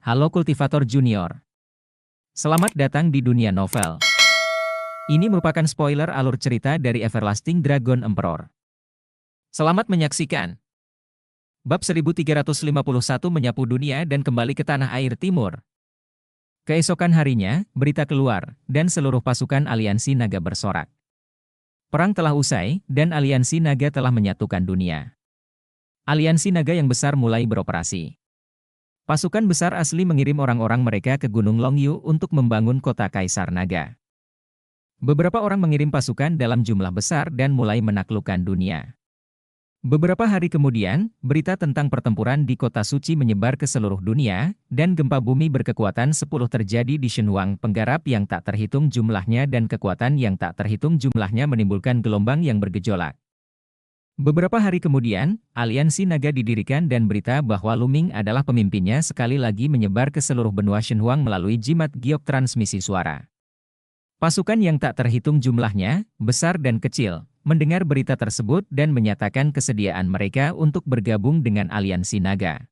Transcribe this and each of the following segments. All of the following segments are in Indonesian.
Halo Kultivator Junior. Selamat datang di dunia novel. Ini merupakan spoiler alur cerita dari Everlasting Dragon Emperor. Selamat menyaksikan. Bab 1351 menyapu dunia dan kembali ke tanah air timur. Keesokan harinya, berita keluar, dan seluruh pasukan aliansi naga bersorak. Perang telah usai, dan aliansi naga telah menyatukan dunia. Aliansi naga yang besar mulai beroperasi. Pasukan besar asli mengirim orang-orang mereka ke Gunung Longyu untuk membangun kota Kaisar Naga. Beberapa orang mengirim pasukan dalam jumlah besar dan mulai menaklukkan dunia. Beberapa hari kemudian, berita tentang pertempuran di kota suci menyebar ke seluruh dunia, dan gempa bumi berkekuatan 10 terjadi di Shenhuang penggarap yang tak terhitung jumlahnya dan kekuatan yang tak terhitung jumlahnya menimbulkan gelombang yang bergejolak. Beberapa hari kemudian, aliansi naga didirikan dan berita bahwa Lu Ming adalah pemimpinnya sekali lagi menyebar ke seluruh benua Shenhuang melalui jimat giok transmisi suara. Pasukan yang tak terhitung jumlahnya, besar dan kecil, mendengar berita tersebut dan menyatakan kesediaan mereka untuk bergabung dengan aliansi naga.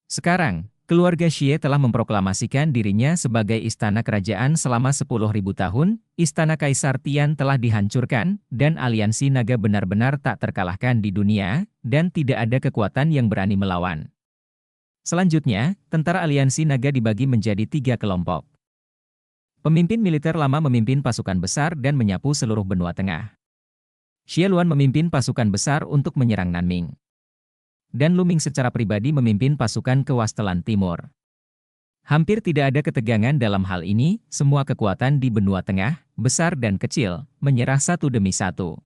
Sekarang, keluarga Xie telah memproklamasikan dirinya sebagai istana kerajaan selama 10.000 tahun, istana Kaisar Tian telah dihancurkan, dan aliansi naga benar-benar tak terkalahkan di dunia, dan tidak ada kekuatan yang berani melawan. Selanjutnya, tentara aliansi naga dibagi menjadi 3 kelompok. Pemimpin militer lama memimpin pasukan besar dan menyapu seluruh benua tengah. Xie Luan memimpin pasukan besar untuk menyerang Nanming. Dan Lu Ming secara pribadi memimpin pasukan ke Wasteland Timur. Hampir tidak ada ketegangan dalam hal ini, semua kekuatan di benua tengah, besar dan kecil, menyerah satu demi satu.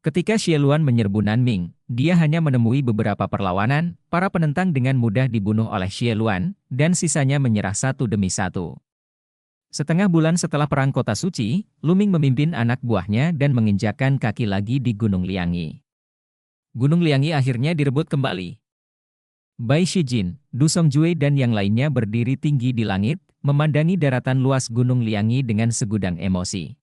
Ketika Xie Luan menyerbu Nanming, dia hanya menemui beberapa perlawanan, para penentang dengan mudah dibunuh oleh Xie Luan, dan sisanya menyerah satu demi satu. Setengah bulan setelah Perang Kota Suci, Lu Ming memimpin anak buahnya dan menginjakkan kaki lagi di Gunung Liangi. Gunung Liangi akhirnya direbut kembali. Bai Shijin, Du Songjue dan yang lainnya berdiri tinggi di langit, memandangi daratan luas Gunung Liangi dengan segudang emosi.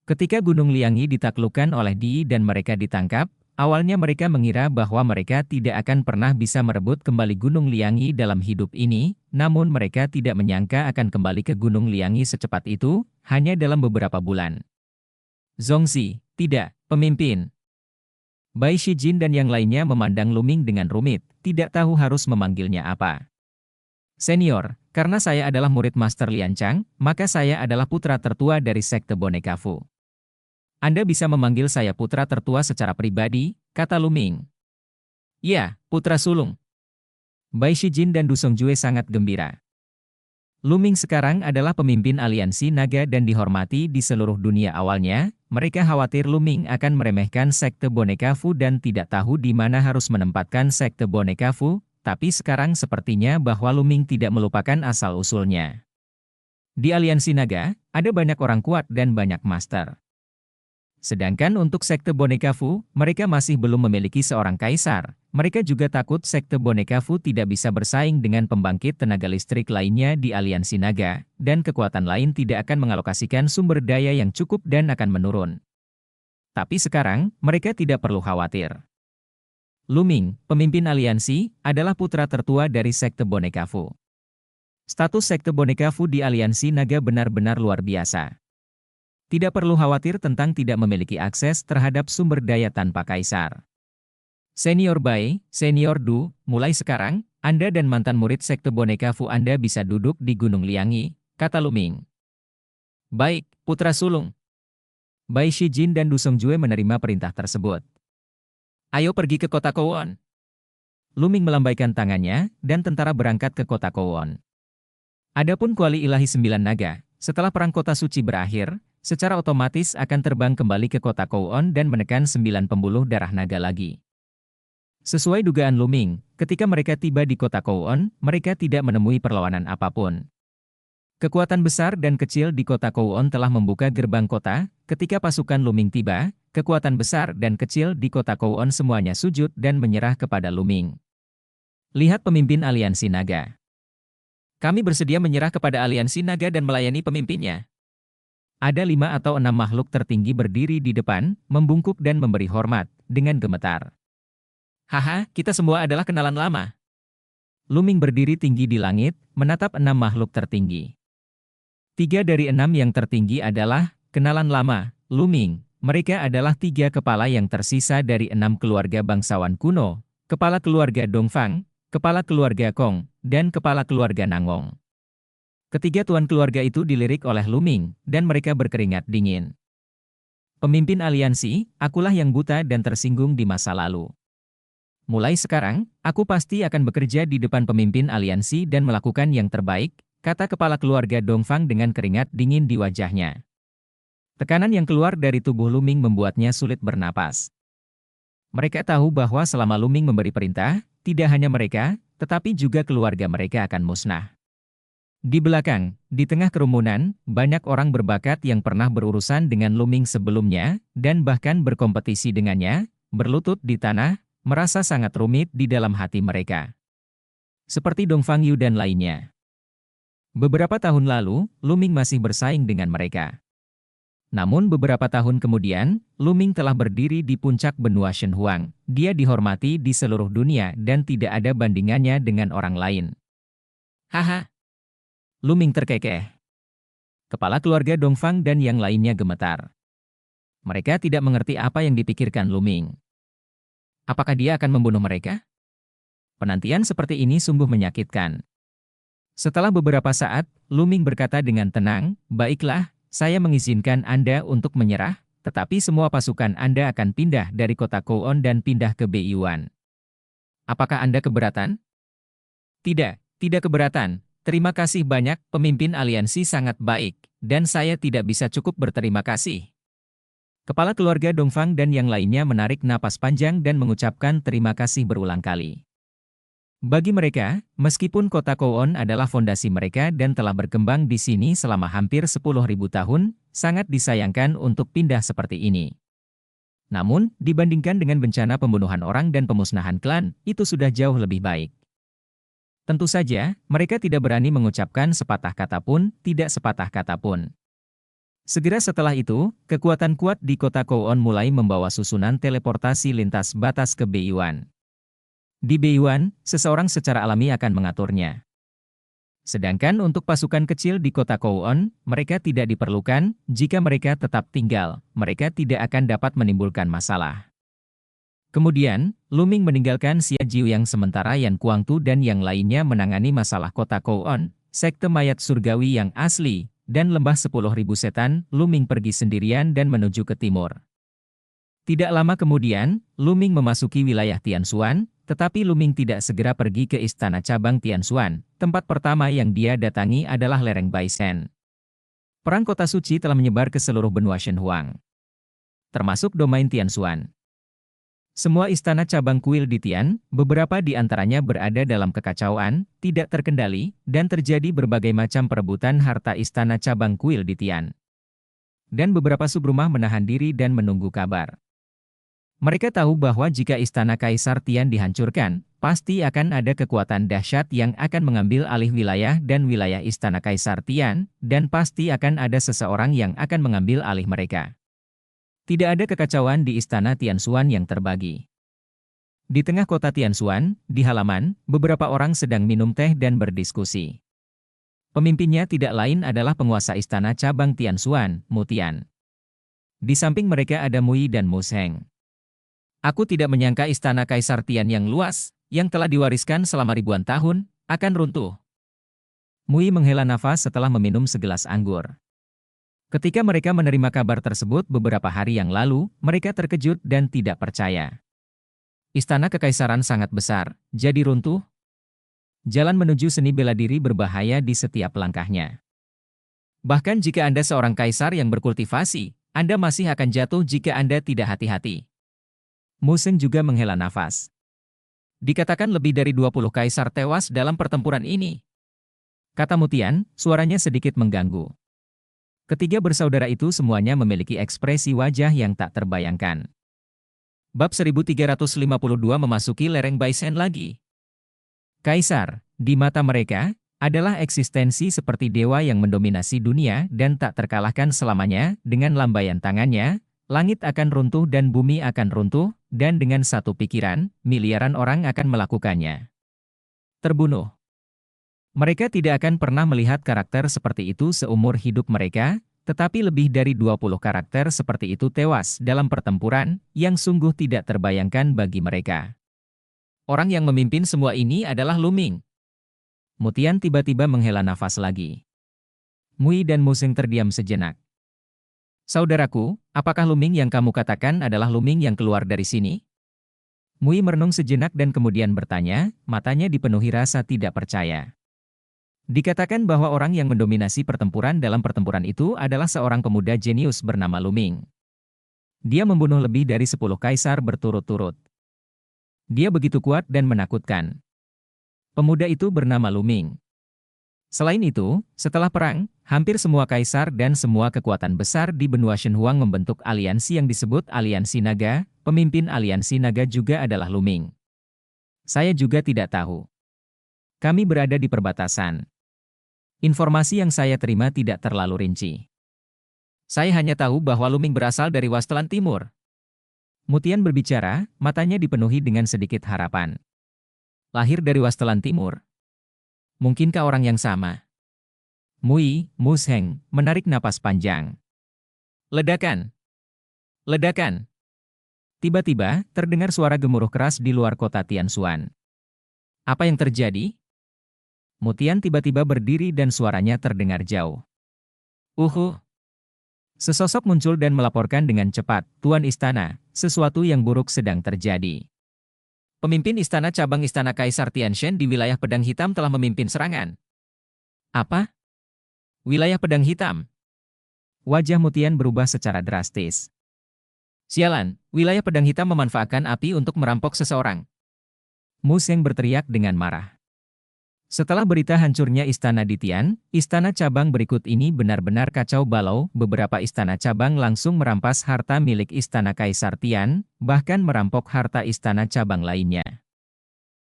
Ketika Gunung Liangi ditaklukkan oleh Di dan mereka ditangkap, awalnya mereka mengira bahwa mereka tidak akan pernah bisa merebut kembali Gunung Liangi dalam hidup ini, namun mereka tidak menyangka akan kembali ke Gunung Liangi secepat itu, hanya dalam beberapa bulan. Zongzi, tidak, pemimpin. Bai Shijin dan yang lainnya memandang Lu Ming dengan rumit, tidak tahu harus memanggilnya apa. Senior, karena saya adalah murid Master Lian Chang, maka saya adalah putra tertua dari Sekte Boneka Fu. Anda bisa memanggil saya putra tertua secara pribadi, kata Lu Ming. Ya, putra sulung. Bai Shijin dan Du Songjue sangat gembira. Lu Ming sekarang adalah pemimpin aliansi naga dan dihormati di seluruh dunia awalnya. Mereka khawatir Lu Ming akan meremehkan Sekte Boneka Fu dan tidak tahu di mana harus menempatkan Sekte Boneka Fu, tapi sekarang sepertinya bahwa Lu Ming tidak melupakan asal-usulnya. Di aliansi naga, ada banyak orang kuat dan banyak master. Sedangkan untuk Sekte Boneka Fu, mereka masih belum memiliki seorang kaisar. Mereka juga takut Sekte Boneka Fu tidak bisa bersaing dengan pembangkit tenaga listrik lainnya di aliansi naga, dan kekuatan lain tidak akan mengalokasikan sumber daya yang cukup dan akan menurun. Tapi sekarang, mereka tidak perlu khawatir. Lu Ming, pemimpin aliansi, adalah putra tertua dari Sekte Boneka Fu. Status Sekte Boneka Fu di aliansi naga benar-benar luar biasa. Tidak perlu khawatir tentang tidak memiliki akses terhadap sumber daya tanpa kaisar. Senior Bai, Senior Du, mulai sekarang, Anda dan mantan murid Sekte Boneka Fu Anda bisa duduk di Gunung Liangi, kata Lu Ming. Baik, putra sulung. Bai Shijin dan Du Songjue menerima perintah tersebut. Ayo pergi ke kota Kowon. Lu Ming melambaikan tangannya, dan tentara berangkat ke kota Kowon. Adapun kuali ilahi 9 naga, setelah Perang Kota Suci berakhir, secara otomatis akan terbang kembali ke kota Kowon dan menekan 9 pembuluh darah naga lagi. Sesuai dugaan Lu Ming, ketika mereka tiba di kota Kowon, mereka tidak menemui perlawanan apapun. Kekuatan besar dan kecil di kota Kowon telah membuka gerbang kota. Ketika pasukan Lu Ming tiba, kekuatan besar dan kecil di kota Kowon semuanya sujud dan menyerah kepada Lu Ming. Lihat pemimpin aliansi naga. Kami bersedia menyerah kepada aliansi naga dan melayani pemimpinnya. Ada 5 atau 6 makhluk tertinggi berdiri di depan, membungkuk dan memberi hormat, dengan gemetar. Haha, kita semua adalah kenalan lama. Luming berdiri tinggi di langit, menatap 6 makhluk tertinggi. 3 dari 6 yang tertinggi adalah kenalan lama, Luming. Mereka adalah 3 kepala yang tersisa dari 6 keluarga bangsawan kuno, kepala keluarga Dongfang, kepala keluarga Kong, dan kepala keluarga Nangong. Ketiga tuan keluarga itu dilirik oleh Luming, dan mereka berkeringat dingin. Pemimpin aliansi, akulah yang buta dan tersinggung di masa lalu. Mulai sekarang, aku pasti akan bekerja di depan pemimpin aliansi dan melakukan yang terbaik, kata kepala keluarga Dongfang dengan keringat dingin di wajahnya. Tekanan yang keluar dari tubuh Luming membuatnya sulit bernapas. Mereka tahu bahwa selama Luming memberi perintah, tidak hanya mereka, tetapi juga keluarga mereka akan musnah. Di belakang, di tengah kerumunan, banyak orang berbakat yang pernah berurusan dengan Luming sebelumnya, dan bahkan berkompetisi dengannya, berlutut di tanah, merasa sangat rumit di dalam hati mereka. Seperti Dongfang Yu dan lainnya. Beberapa tahun lalu, Luming masih bersaing dengan mereka. Namun beberapa tahun kemudian, Luming telah berdiri di puncak benua Shenhuang. Dia dihormati di seluruh dunia dan tidak ada bandingannya dengan orang lain. Haha. Luming terkekeh. Kepala keluarga Dongfang dan yang lainnya gemetar. Mereka tidak mengerti apa yang dipikirkan Luming. Apakah dia akan membunuh mereka? Penantian seperti ini sungguh menyakitkan. Setelah beberapa saat, Luming berkata dengan tenang, "Baiklah, saya mengizinkan Anda untuk menyerah, tetapi semua pasukan Anda akan pindah dari kota Kouon dan pindah ke Beiyuan. Apakah Anda keberatan?" Tidak, tidak keberatan. Terima kasih banyak, pemimpin aliansi sangat baik, dan saya tidak bisa cukup berterima kasih. Kepala keluarga Dongfang dan yang lainnya menarik napas panjang dan mengucapkan terima kasih berulang kali. Bagi mereka, meskipun kota Kouon adalah fondasi mereka dan telah berkembang di sini selama hampir 10.000 tahun, sangat disayangkan untuk pindah seperti ini. Namun, dibandingkan dengan bencana pembunuhan orang dan pemusnahan klan, itu sudah jauh lebih baik. Tentu saja, mereka tidak berani mengucapkan sepatah kata pun, tidak sepatah kata pun. Segera setelah itu, kekuatan kuat di kota Kouon mulai membawa susunan teleportasi lintas batas ke Beiyuan. Di Beiyuan, seseorang secara alami akan mengaturnya. Sedangkan untuk pasukan kecil di kota Kouon, mereka tidak diperlukan, jika mereka tetap tinggal, mereka tidak akan dapat menimbulkan masalah. Kemudian, Luming meninggalkan Xia Jiuyang sementara Yan Kuangtu dan yang lainnya menangani masalah kota Kouon, sekte mayat surgawi yang asli, dan lembah 10.000 setan. Luming pergi sendirian dan menuju ke timur. Tidak lama kemudian, Luming memasuki wilayah Tianshuan, tetapi Luming tidak segera pergi ke istana cabang Tianshuan. Tempat pertama yang dia datangi adalah lereng Baisen. Perang kota suci telah menyebar ke seluruh benua Shenhuang, termasuk domain Tianshuan. Semua istana cabang kuil di Tian, beberapa di antaranya berada dalam kekacauan, tidak terkendali, dan terjadi berbagai macam perebutan harta istana cabang kuil di Tian. Dan beberapa subrumah menahan diri dan menunggu kabar. Mereka tahu bahwa jika istana Kaisar Tian dihancurkan, pasti akan ada kekuatan dahsyat yang akan mengambil alih wilayah dan wilayah istana Kaisar Tian, dan pasti akan ada seseorang yang akan mengambil alih mereka. Tidak ada kekacauan di istana Tianshuan yang terbagi. Di tengah kota Tianshuan, di halaman, beberapa orang sedang minum teh dan berdiskusi. Pemimpinnya tidak lain adalah penguasa istana cabang Tianshuan, Mu Tian. Di samping mereka ada Mui dan Mu Sheng. Aku tidak menyangka istana Kaisar Tian yang luas, yang telah diwariskan selama ribuan tahun, akan runtuh. Mui menghela nafas setelah meminum segelas anggur. Ketika mereka menerima kabar tersebut beberapa hari yang lalu, mereka terkejut dan tidak percaya. Istana kekaisaran sangat besar, jadi runtuh? Jalan menuju seni bela diri berbahaya di setiap langkahnya. Bahkan jika Anda seorang kaisar yang berkultivasi, Anda masih akan jatuh jika Anda tidak hati-hati. Mu Sheng juga menghela nafas. Dikatakan lebih dari 20 kaisar tewas dalam pertempuran ini. Kata Mu Tian, suaranya sedikit mengganggu. Ketiga bersaudara itu semuanya memiliki ekspresi wajah yang tak terbayangkan. Bab 1352 memasuki lereng Baisen lagi. Kaisar, di mata mereka, adalah eksistensi seperti dewa yang mendominasi dunia dan tak terkalahkan selamanya. Dengan lambaian tangannya, langit akan runtuh dan bumi akan runtuh, dan dengan satu pikiran, miliaran orang akan melakukannya. terbunuh. Mereka tidak akan pernah melihat karakter seperti itu seumur hidup mereka, tetapi lebih dari 20 karakter seperti itu tewas dalam pertempuran yang sungguh tidak terbayangkan bagi mereka. Orang yang memimpin semua ini adalah Lu Ming. Mutian tiba-tiba menghela nafas lagi. Mui dan Museng terdiam sejenak. Saudaraku, apakah Lu Ming yang kamu katakan adalah Lu Ming yang keluar dari sini? Mui merenung sejenak dan kemudian bertanya, matanya dipenuhi rasa tidak percaya. Dikatakan bahwa orang yang mendominasi pertempuran dalam pertempuran itu adalah seorang pemuda jenius bernama Lu Ming. Dia membunuh lebih dari 10 kaisar berturut-turut. Dia begitu kuat dan menakutkan. Pemuda itu bernama Lu Ming. Selain itu, setelah perang, hampir semua kaisar dan semua kekuatan besar di benua Shenhuang membentuk aliansi yang disebut Aliansi Naga. Pemimpin Aliansi Naga juga adalah Lu Ming. Saya juga tidak tahu. Kami berada di perbatasan. Informasi yang saya terima tidak terlalu rinci. Saya hanya tahu bahwa Lu Ming berasal dari Wasteland Timur. Mutian berbicara, matanya dipenuhi dengan sedikit harapan. Lahir dari Wasteland Timur. Mungkinkah orang yang sama? Mui, Museng, menarik napas panjang. Ledakan! Ledakan! Tiba-tiba, terdengar suara gemuruh keras di luar kota Tianxuan. Apa yang terjadi? Mutian tiba-tiba berdiri dan suaranya terdengar jauh. Sesosok muncul dan melaporkan dengan cepat, Tuan Istana, sesuatu yang buruk sedang terjadi. Pemimpin istana cabang Istana Kaisar Tianshan di wilayah Pedang Hitam telah memimpin serangan. Apa? Wilayah Pedang Hitam? Wajah Mutian berubah secara drastis. Sialan, wilayah Pedang Hitam memanfaatkan api untuk merampok seseorang. Museng berteriak dengan marah. Setelah berita hancurnya istana di Tian, istana cabang berikut ini benar-benar kacau balau. Beberapa istana cabang langsung merampas harta milik istana Kaisar Tian, bahkan merampok harta istana cabang lainnya.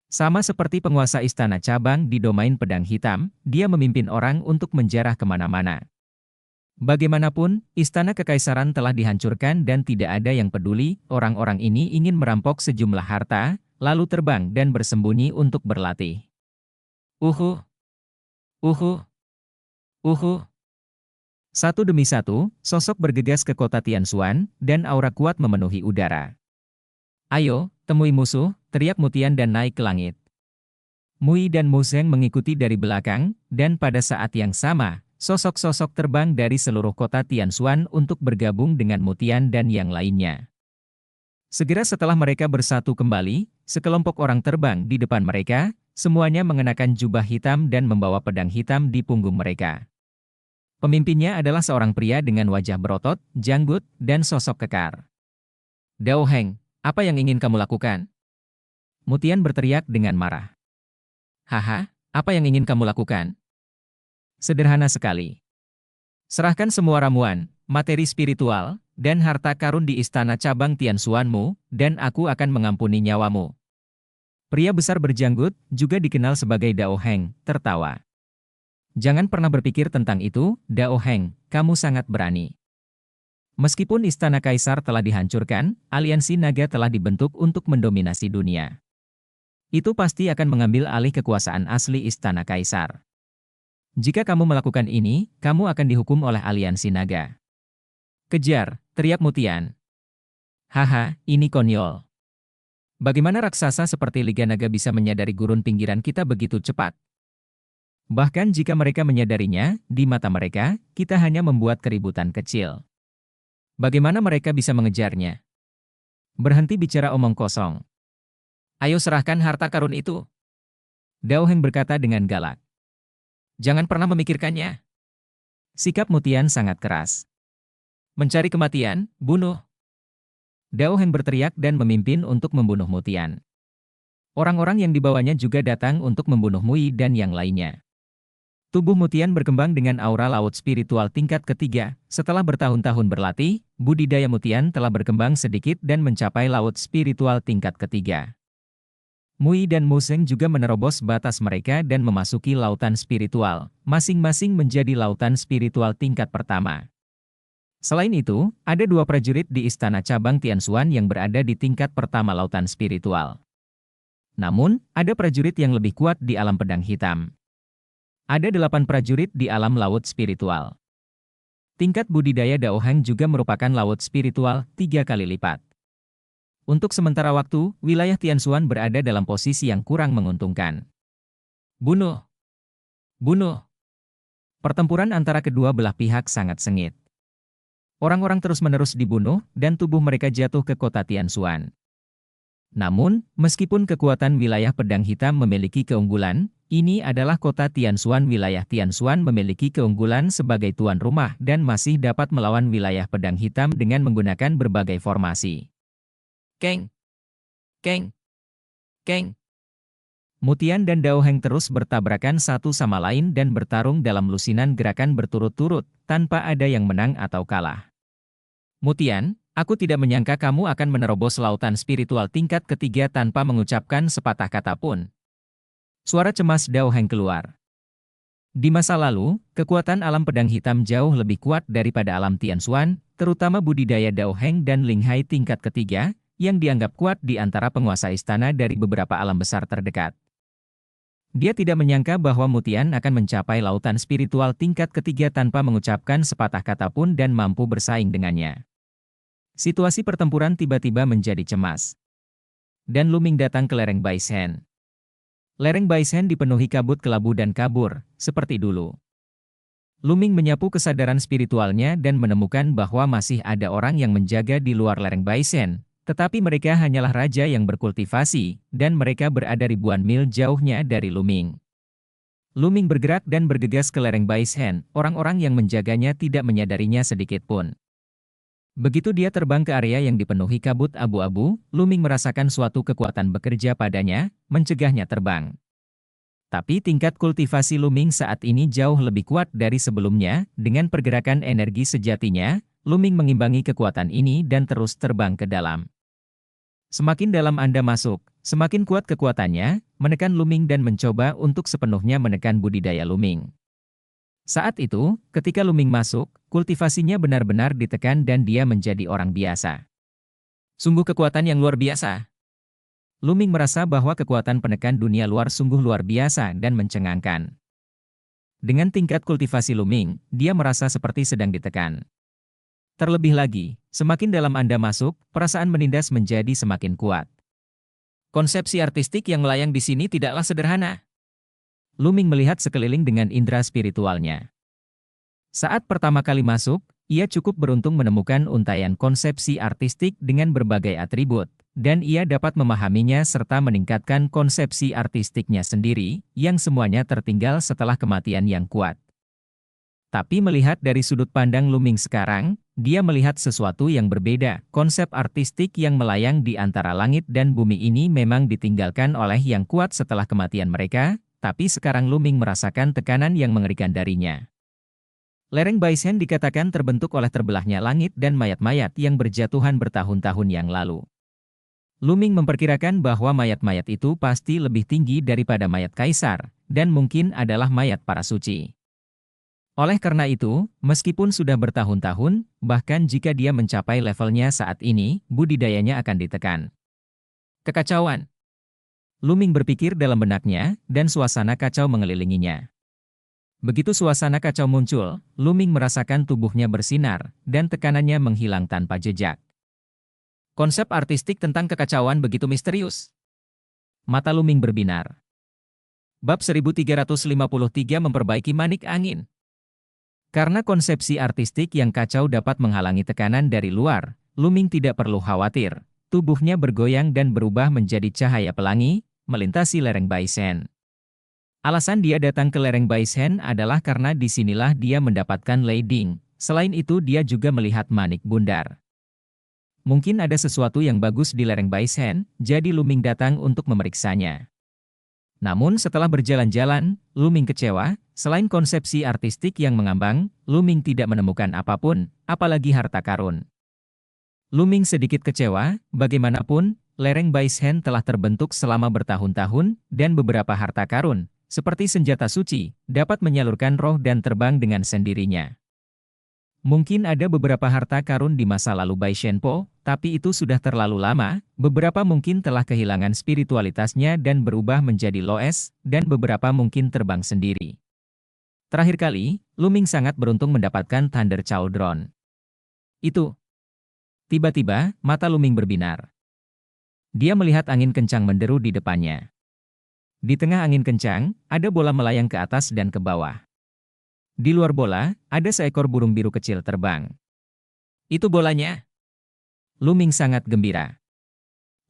Sama seperti penguasa istana cabang di domain Pedang Hitam, dia memimpin orang untuk menjarah kemana-mana. Bagaimanapun, istana kekaisaran telah dihancurkan dan tidak ada yang peduli. Orang-orang ini ingin merampok sejumlah harta, lalu terbang dan bersembunyi untuk berlatih. Satu demi satu, sosok bergegas ke kota Tianxuan, dan aura kuat memenuhi udara. Ayo, temui musuh, teriak Mutian dan naik ke langit. Mui dan Museng mengikuti dari belakang, dan pada saat yang sama, sosok-sosok terbang dari seluruh kota Tianxuan untuk bergabung dengan Mutian dan yang lainnya. Segera setelah mereka bersatu kembali, sekelompok orang terbang di depan mereka, semuanya mengenakan jubah hitam dan membawa pedang hitam di punggung mereka. Pemimpinnya adalah seorang pria dengan wajah berotot, janggut, dan sosok kekar. Dao Heng, apa yang ingin kamu lakukan? Mutian berteriak dengan marah. Haha, apa yang ingin kamu lakukan? Sederhana sekali. Serahkan semua ramuan, materi spiritual, dan harta karun di istana cabang Tianxuanmu, dan aku akan mengampuni nyawamu. Pria besar berjanggut, juga dikenal sebagai Dao Heng, tertawa. Jangan pernah berpikir tentang itu, Dao Heng, kamu sangat berani. Meskipun istana kaisar telah dihancurkan, aliansi naga telah dibentuk untuk mendominasi dunia. Itu pasti akan mengambil alih kekuasaan asli istana kaisar. Jika kamu melakukan ini, kamu akan dihukum oleh aliansi naga. Kejar, teriak Mutian. Haha, ini konyol. Bagaimana raksasa seperti Liga Naga bisa menyadari gurun pinggiran kita begitu cepat? Bahkan jika mereka menyadarinya, di mata mereka, kita hanya membuat keributan kecil. Bagaimana mereka bisa mengejarnya? Berhenti bicara omong kosong. Ayo serahkan harta karun itu. Dao Heng berkata dengan galak. Jangan pernah memikirkannya. Sikap Mutian sangat keras. Mencari kematian, bunuh. Dao Heng berteriak dan memimpin untuk membunuh Mutian. Orang-orang yang dibawanya juga datang untuk membunuh Mui dan yang lainnya. Tubuh Mutian berkembang dengan aura laut spiritual tingkat ketiga. Setelah bertahun-tahun berlatih, budidaya Mutian telah berkembang sedikit dan mencapai laut spiritual tingkat ketiga. Mui dan Museng juga menerobos batas mereka dan memasuki lautan spiritual, masing-masing menjadi lautan spiritual tingkat pertama. Selain itu, ada 2 prajurit di istana cabang Tianxuan yang berada di tingkat pertama lautan spiritual. Namun, ada prajurit yang lebih kuat di alam pedang hitam. Ada 8 prajurit di alam laut spiritual. Tingkat budidaya Dao Heng juga merupakan laut spiritual 3 kali lipat. Untuk sementara waktu, wilayah Tianshuan berada dalam posisi yang kurang menguntungkan. Bunuh! Bunuh! Pertempuran antara kedua belah pihak sangat sengit. Orang-orang terus-menerus dibunuh, dan tubuh mereka jatuh ke kota Tianshuan. Namun, meskipun kekuatan wilayah pedang hitam memiliki keunggulan, ini adalah kota Tianshuan. Wilayah Tianshuan memiliki keunggulan sebagai tuan rumah dan masih dapat melawan wilayah pedang hitam dengan menggunakan berbagai formasi. Keng! Keng! Keng! Mutian dan Dao Heng terus bertabrakan satu sama lain dan bertarung dalam lusinan gerakan berturut-turut, tanpa ada yang menang atau kalah. Mutian, aku tidak menyangka kamu akan menerobos lautan spiritual tingkat ketiga tanpa mengucapkan sepatah kata pun. Suara cemas Dao Heng keluar. Di masa lalu, kekuatan alam pedang hitam jauh lebih kuat daripada alam Tianshuan, terutama budidaya Dao Heng dan Ling Hai tingkat ketiga, yang dianggap kuat di antara penguasa istana dari beberapa alam besar terdekat. Dia tidak menyangka bahwa Mutian akan mencapai lautan spiritual tingkat ketiga tanpa mengucapkan sepatah kata pun dan mampu bersaing dengannya. Situasi pertempuran tiba-tiba menjadi cemas. Dan Luming datang ke lereng Baishen. Lereng Baishen dipenuhi kabut kelabu dan kabur, seperti dulu. Luming menyapu kesadaran spiritualnya dan menemukan bahwa masih ada orang yang menjaga di luar lereng Baishen, tetapi mereka hanyalah raja yang berkultivasi, dan mereka berada ribuan mil jauhnya dari Luming. Luming bergerak dan bergegas ke lereng Baishen, orang-orang yang menjaganya tidak menyadarinya sedikit pun. Begitu dia terbang ke area yang dipenuhi kabut abu-abu, Luming merasakan suatu kekuatan bekerja padanya, mencegahnya terbang. Tapi tingkat kultivasi Luming saat ini jauh lebih kuat dari sebelumnya, dengan pergerakan energi sejatinya, Luming mengimbangi kekuatan ini dan terus terbang ke dalam. Semakin dalam Anda masuk, semakin kuat kekuatannya, menekan Luming dan mencoba untuk sepenuhnya menekan budidaya Luming. Saat itu, ketika Luming masuk, kultivasinya benar-benar ditekan dan dia menjadi orang biasa. Sungguh kekuatan yang luar biasa. Luming merasa bahwa kekuatan penekan dunia luar sungguh luar biasa dan mencengangkan. Dengan tingkat kultivasi Luming, dia merasa seperti sedang ditekan. Terlebih lagi, semakin dalam Anda masuk, perasaan menindas menjadi semakin kuat. Konsepsi artistik yang melayang di sini tidaklah sederhana. Luming melihat sekeliling dengan indera spiritualnya. Saat pertama kali masuk, ia cukup beruntung menemukan untaian konsepsi artistik dengan berbagai atribut, dan ia dapat memahaminya serta meningkatkan konsepsi artistiknya sendiri, yang semuanya tertinggal setelah kematian yang kuat. Tapi melihat dari sudut pandang Luming sekarang, dia melihat sesuatu yang berbeda. Konsep artistik yang melayang di antara langit dan bumi ini memang ditinggalkan oleh yang kuat setelah kematian mereka, tapi sekarang Luming merasakan tekanan yang mengerikan darinya. Lereng Baishen dikatakan terbentuk oleh terbelahnya langit dan mayat-mayat yang berjatuhan bertahun-tahun yang lalu. Luming memperkirakan bahwa mayat-mayat itu pasti lebih tinggi daripada mayat kaisar, dan mungkin adalah mayat para suci. Oleh karena itu, meskipun sudah bertahun-tahun, bahkan jika dia mencapai levelnya saat ini, budidayanya akan ditekan. Kekacauan. Luming berpikir dalam benaknya, dan suasana kacau mengelilinginya. Begitu suasana kacau muncul, Luming merasakan tubuhnya bersinar, dan tekanannya menghilang tanpa jejak. Konsep artistik tentang kekacauan begitu misterius. Mata Luming berbinar. Bab 1353 memperbaiki manik angin. Karena konsepsi artistik yang kacau dapat menghalangi tekanan dari luar, Luming tidak perlu khawatir. Tubuhnya bergoyang dan berubah menjadi cahaya pelangi, melintasi lereng Baishen. Alasan dia datang ke lereng Baishen adalah karena disinilah dia mendapatkan Lei Ding. Selain itu dia juga melihat manik bundar. Mungkin ada sesuatu yang bagus di lereng Baishen, jadi Luming datang untuk memeriksanya. Namun setelah berjalan-jalan, Luming kecewa. Selain konsepsi artistik yang mengambang, Luming tidak menemukan apapun, apalagi harta karun. Luming sedikit kecewa, bagaimanapun, lereng Baishen telah terbentuk selama bertahun-tahun, dan beberapa harta karun, seperti senjata suci, dapat menyalurkan roh dan terbang dengan sendirinya. Mungkin ada beberapa harta karun di masa lalu Bai Shenpo, tapi itu sudah terlalu lama, beberapa mungkin telah kehilangan spiritualitasnya dan berubah menjadi loes, dan beberapa mungkin terbang sendiri. Terakhir kali, Luming sangat beruntung mendapatkan Thunder Cauldron. Itu. Tiba-tiba, mata Luming berbinar. Dia melihat angin kencang menderu di depannya. Di tengah angin kencang, ada bola melayang ke atas dan ke bawah. Di luar bola, ada seekor burung biru kecil terbang. Itu bolanya. Luming sangat gembira.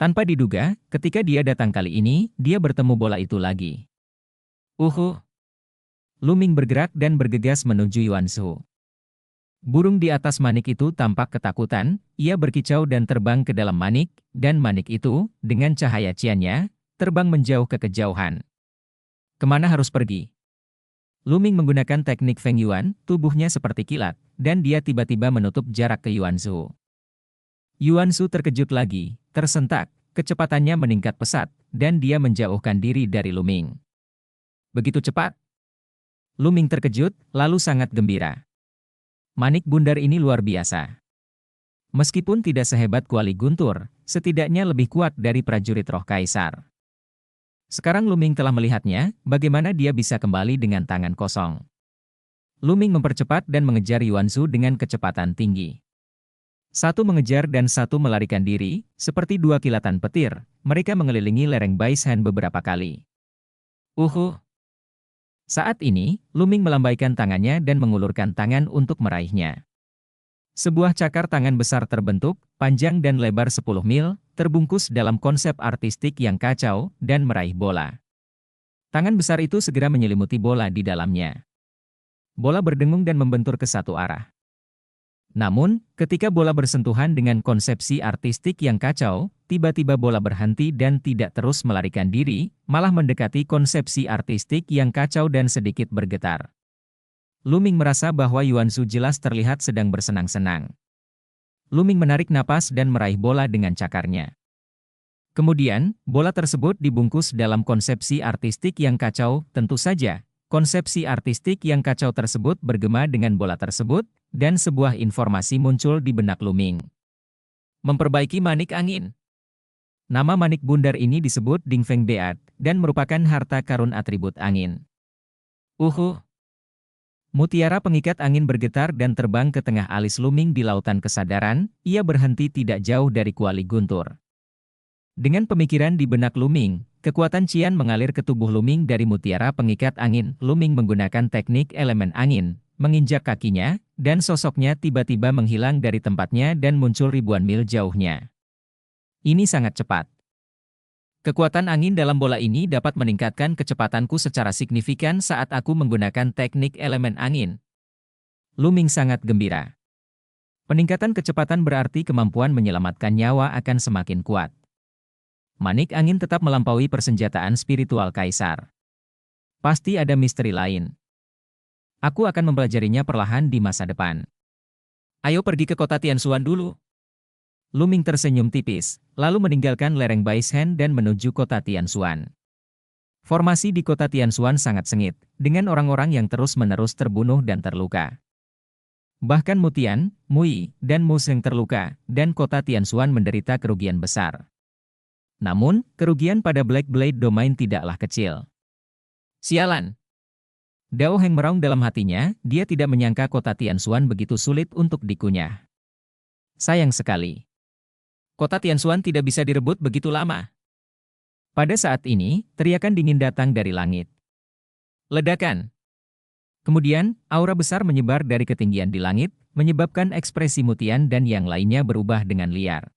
Tanpa diduga, ketika dia datang kali ini, dia bertemu bola itu lagi. Luming bergerak dan bergegas menuju Yuanzhu. Burung di atas manik itu tampak ketakutan, ia berkicau dan terbang ke dalam manik, dan manik itu, dengan cahaya ciannya, terbang menjauh ke kejauhan. Kemana harus pergi? Luming menggunakan teknik Feng Yuan, tubuhnya seperti kilat, dan dia tiba-tiba menutup jarak ke Yuanzhu. Yuanzhu terkejut lagi, tersentak, kecepatannya meningkat pesat, dan dia menjauhkan diri dari Luming. Begitu cepat? Luming terkejut, lalu sangat gembira. Manik bundar ini luar biasa. Meskipun tidak sehebat Kuali Guntur, setidaknya lebih kuat dari prajurit roh kaisar. Sekarang Luming telah melihatnya, bagaimana dia bisa kembali dengan tangan kosong. Luming mempercepat dan mengejar Yuanzhu dengan kecepatan tinggi. Satu mengejar dan satu melarikan diri, seperti dua kilatan petir, mereka mengelilingi lereng Baishan beberapa kali. Saat ini, Luming melambaikan tangannya dan mengulurkan tangan untuk meraihnya. Sebuah cakar tangan besar terbentuk, panjang dan lebar 10 mil, terbungkus dalam konsep artistik yang kacau, dan meraih bola. Tangan besar itu segera menyelimuti bola di dalamnya. Bola berdengung dan membentur ke satu arah. Namun, ketika bola bersentuhan dengan konsepsi artistik yang kacau, tiba-tiba bola berhenti dan tidak terus melarikan diri, malah mendekati konsepsi artistik yang kacau dan sedikit bergetar. Luming merasa bahwa Yuanzhu jelas terlihat sedang bersenang-senang. Luming menarik napas dan meraih bola dengan cakarnya. Kemudian, bola tersebut dibungkus dalam konsepsi artistik yang kacau, tentu saja. Konsepsi artistik yang kacau tersebut bergema dengan bola tersebut, dan sebuah informasi muncul di benak Luming. Memperbaiki manik angin. Nama manik bundar ini disebut Dingfeng Beat, dan merupakan harta karun atribut angin. Mutiara pengikat angin bergetar dan terbang ke tengah alis Luming di lautan kesadaran, ia berhenti tidak jauh dari Kuali Guntur. Dengan pemikiran di benak Luming, kekuatan Qian mengalir ke tubuh Luming dari mutiara pengikat angin. Luming menggunakan teknik elemen angin, menginjak kakinya, dan sosoknya tiba-tiba menghilang dari tempatnya dan muncul ribuan mil jauhnya. Ini sangat cepat. Kekuatan angin dalam bola ini dapat meningkatkan kecepatanku secara signifikan saat aku menggunakan teknik elemen angin. Luming sangat gembira. Peningkatan kecepatan berarti kemampuan menyelamatkan nyawa akan semakin kuat. Manik angin tetap melampaui persenjataan spiritual kaisar. Pasti ada misteri lain. Aku akan mempelajarinya perlahan di masa depan. Ayo pergi ke kota Tianxuan dulu. Luming tersenyum tipis, lalu meninggalkan lereng Baishan dan menuju kota Tianxuan. Formasi di kota Tianxuan sangat sengit, dengan orang-orang yang terus-menerus terbunuh dan terluka. Bahkan Mutian, Mui, dan Museng terluka, dan kota Tianxuan menderita kerugian besar. Namun, kerugian pada Black Blade Domain tidaklah kecil. Sialan! Dao Heng meraung dalam hatinya, dia tidak menyangka kota Tianxuan begitu sulit untuk dikunyah. Sayang sekali. Kota Tianxuan tidak bisa direbut begitu lama. Pada saat ini, teriakan dingin datang dari langit. Ledakan. Kemudian, aura besar menyebar dari ketinggian di langit, menyebabkan ekspresi Mutian dan yang lainnya berubah dengan liar.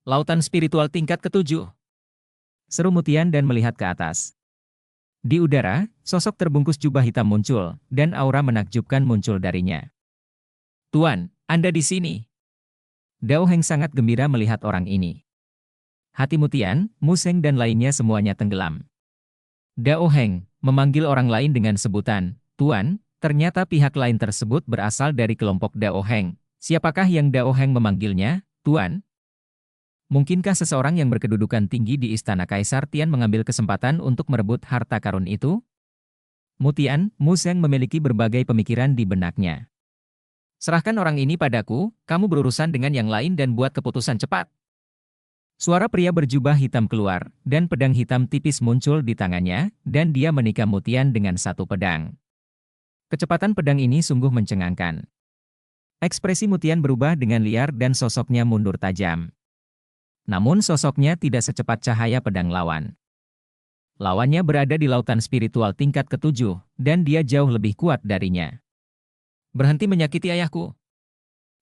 Lautan spiritual tingkat ke-7. Seru Mutian dan melihat ke atas. Di udara, sosok terbungkus jubah hitam muncul, dan aura menakjubkan muncul darinya. Tuan, Anda di sini. Dao Heng sangat gembira melihat orang ini. Hati Mutian, Museng dan lainnya semuanya tenggelam. Dao Heng memanggil orang lain dengan sebutan, Tuan, ternyata pihak lain tersebut berasal dari kelompok Dao Heng. Siapakah yang Dao Heng memanggilnya, Tuan? Mungkinkah seseorang yang berkedudukan tinggi di Istana Kaisar Tian mengambil kesempatan untuk merebut harta karun itu? Mutian, Museng memiliki berbagai pemikiran di benaknya. Serahkan orang ini padaku, kamu berurusan dengan yang lain dan buat keputusan cepat. Suara pria berjubah hitam keluar, dan pedang hitam tipis muncul di tangannya, dan dia menikam Mutian dengan satu pedang. Kecepatan pedang ini sungguh mencengangkan. Ekspresi Mutian berubah dengan liar dan sosoknya mundur tajam. Namun sosoknya tidak secepat cahaya pedang lawan. Lawannya berada di lautan spiritual tingkat ketujuh, dan dia jauh lebih kuat darinya. Berhenti menyakiti ayahku.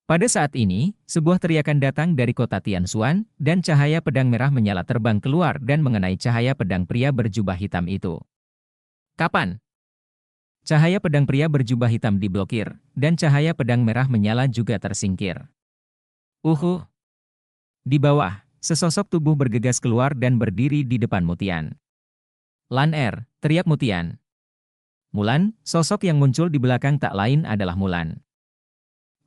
Pada saat ini, sebuah teriakan datang dari kota Tianxuan, dan cahaya pedang merah menyala terbang keluar dan mengenai cahaya pedang pria berjubah hitam itu. Kapan? Cahaya pedang pria berjubah hitam diblokir, dan cahaya pedang merah menyala juga tersingkir. Di bawah, sesosok tubuh bergegas keluar dan berdiri di depan Mutian. Lan Er, teriak Mutian. Mulan, sosok yang muncul di belakang tak lain adalah Mulan.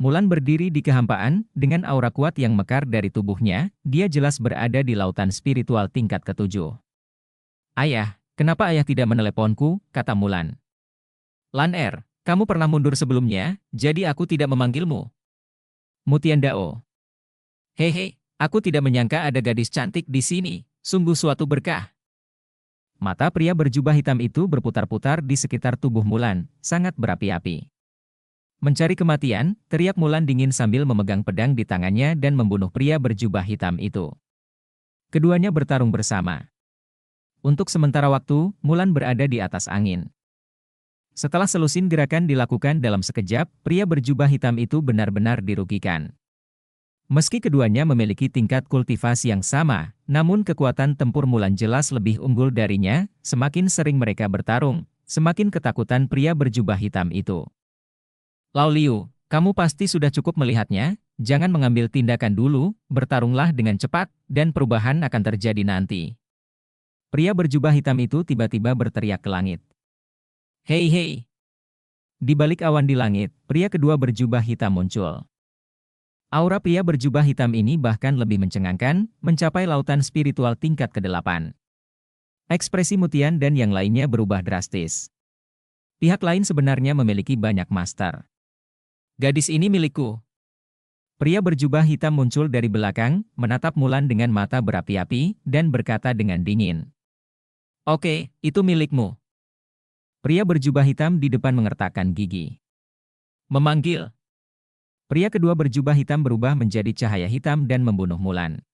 Mulan berdiri di kehampaan, dengan aura kuat yang mekar dari tubuhnya, dia jelas berada di lautan spiritual tingkat ketujuh. Ayah, kenapa ayah tidak meneleponku, kata Mulan. Lan Er, kamu pernah mundur sebelumnya, jadi aku tidak memanggilmu. Mutian Dao. Hehe, aku tidak menyangka ada gadis cantik di sini, sungguh suatu berkah. Mata pria berjubah hitam itu berputar-putar di sekitar tubuh Mulan, sangat berapi-api. Mencari kematian, teriak Mulan dingin sambil memegang pedang di tangannya dan membunuh pria berjubah hitam itu. Keduanya bertarung bersama. Untuk sementara waktu, Mulan berada di atas angin. Setelah selusin gerakan dilakukan dalam sekejap, pria berjubah hitam itu benar-benar dirugikan. Meski keduanya memiliki tingkat kultivasi yang sama, namun kekuatan tempur Mulan jelas lebih unggul darinya. Semakin sering mereka bertarung, semakin ketakutan pria berjubah hitam itu. Lao Liu, kamu pasti sudah cukup melihatnya, jangan mengambil tindakan dulu, bertarunglah dengan cepat, dan perubahan akan terjadi nanti. Pria berjubah hitam itu tiba-tiba berteriak ke langit. Hei hei! Di balik awan di langit, pria kedua berjubah hitam muncul. Aura pria berjubah hitam ini bahkan lebih mencengangkan, mencapai lautan spiritual tingkat ke-8. Ekspresi Mutian dan yang lainnya berubah drastis. Pihak lain sebenarnya memiliki banyak master. Gadis ini milikku. Pria berjubah hitam muncul dari belakang, menatap Mulan dengan mata berapi-api, dan berkata dengan dingin. Oke, itu milikmu. Pria berjubah hitam di depan mengertakkan gigi. Memanggil. Pria kedua berjubah hitam berubah menjadi cahaya hitam dan membunuh Mulan.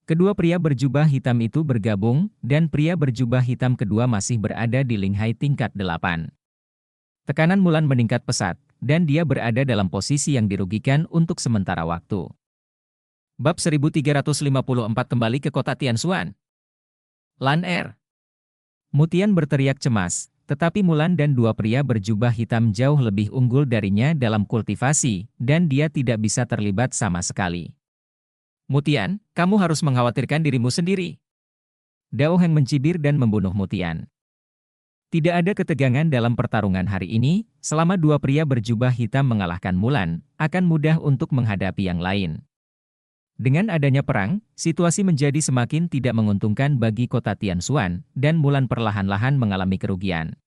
Kedua pria berjubah hitam itu bergabung, dan pria berjubah hitam kedua masih berada di Linghai tingkat 8. Tekanan Mulan meningkat pesat, dan dia berada dalam posisi yang dirugikan untuk sementara waktu. Bab 1354 kembali ke kota Tianxuan. Lan Er. Mutian berteriak cemas, tetapi Mulan dan dua pria berjubah hitam jauh lebih unggul darinya dalam kultivasi, dan dia tidak bisa terlibat sama sekali. Mutian, kamu harus mengkhawatirkan dirimu sendiri. Dao Heng mencibir dan membunuh Mutian. Tidak ada ketegangan dalam pertarungan hari ini, selama dua pria berjubah hitam mengalahkan Mulan, akan mudah untuk menghadapi yang lain. Dengan adanya perang, situasi menjadi semakin tidak menguntungkan bagi kota Tianxuan, dan Mulan perlahan-lahan mengalami kerugian.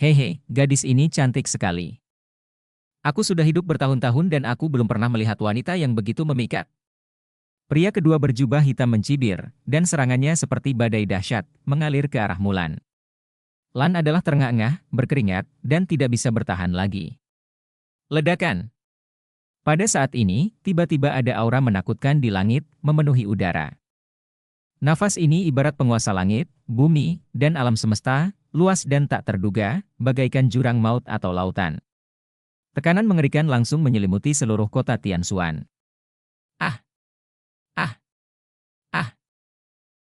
Hehe, gadis ini cantik sekali. Aku sudah hidup bertahun-tahun dan aku belum pernah melihat wanita yang begitu memikat. Pria kedua berjubah hitam mencibir, dan serangannya seperti badai dahsyat, mengalir ke arah Mulan. Lan adalah terengah-engah, berkeringat, dan tidak bisa bertahan lagi. Ledakan. Pada saat ini, tiba-tiba ada aura menakutkan di langit, memenuhi udara. Nafas ini ibarat penguasa langit, bumi, dan alam semesta, luas dan tak terduga, bagaikan jurang maut atau lautan. Tekanan mengerikan langsung menyelimuti seluruh kota Tianxuan. Ah! Ah! Ah!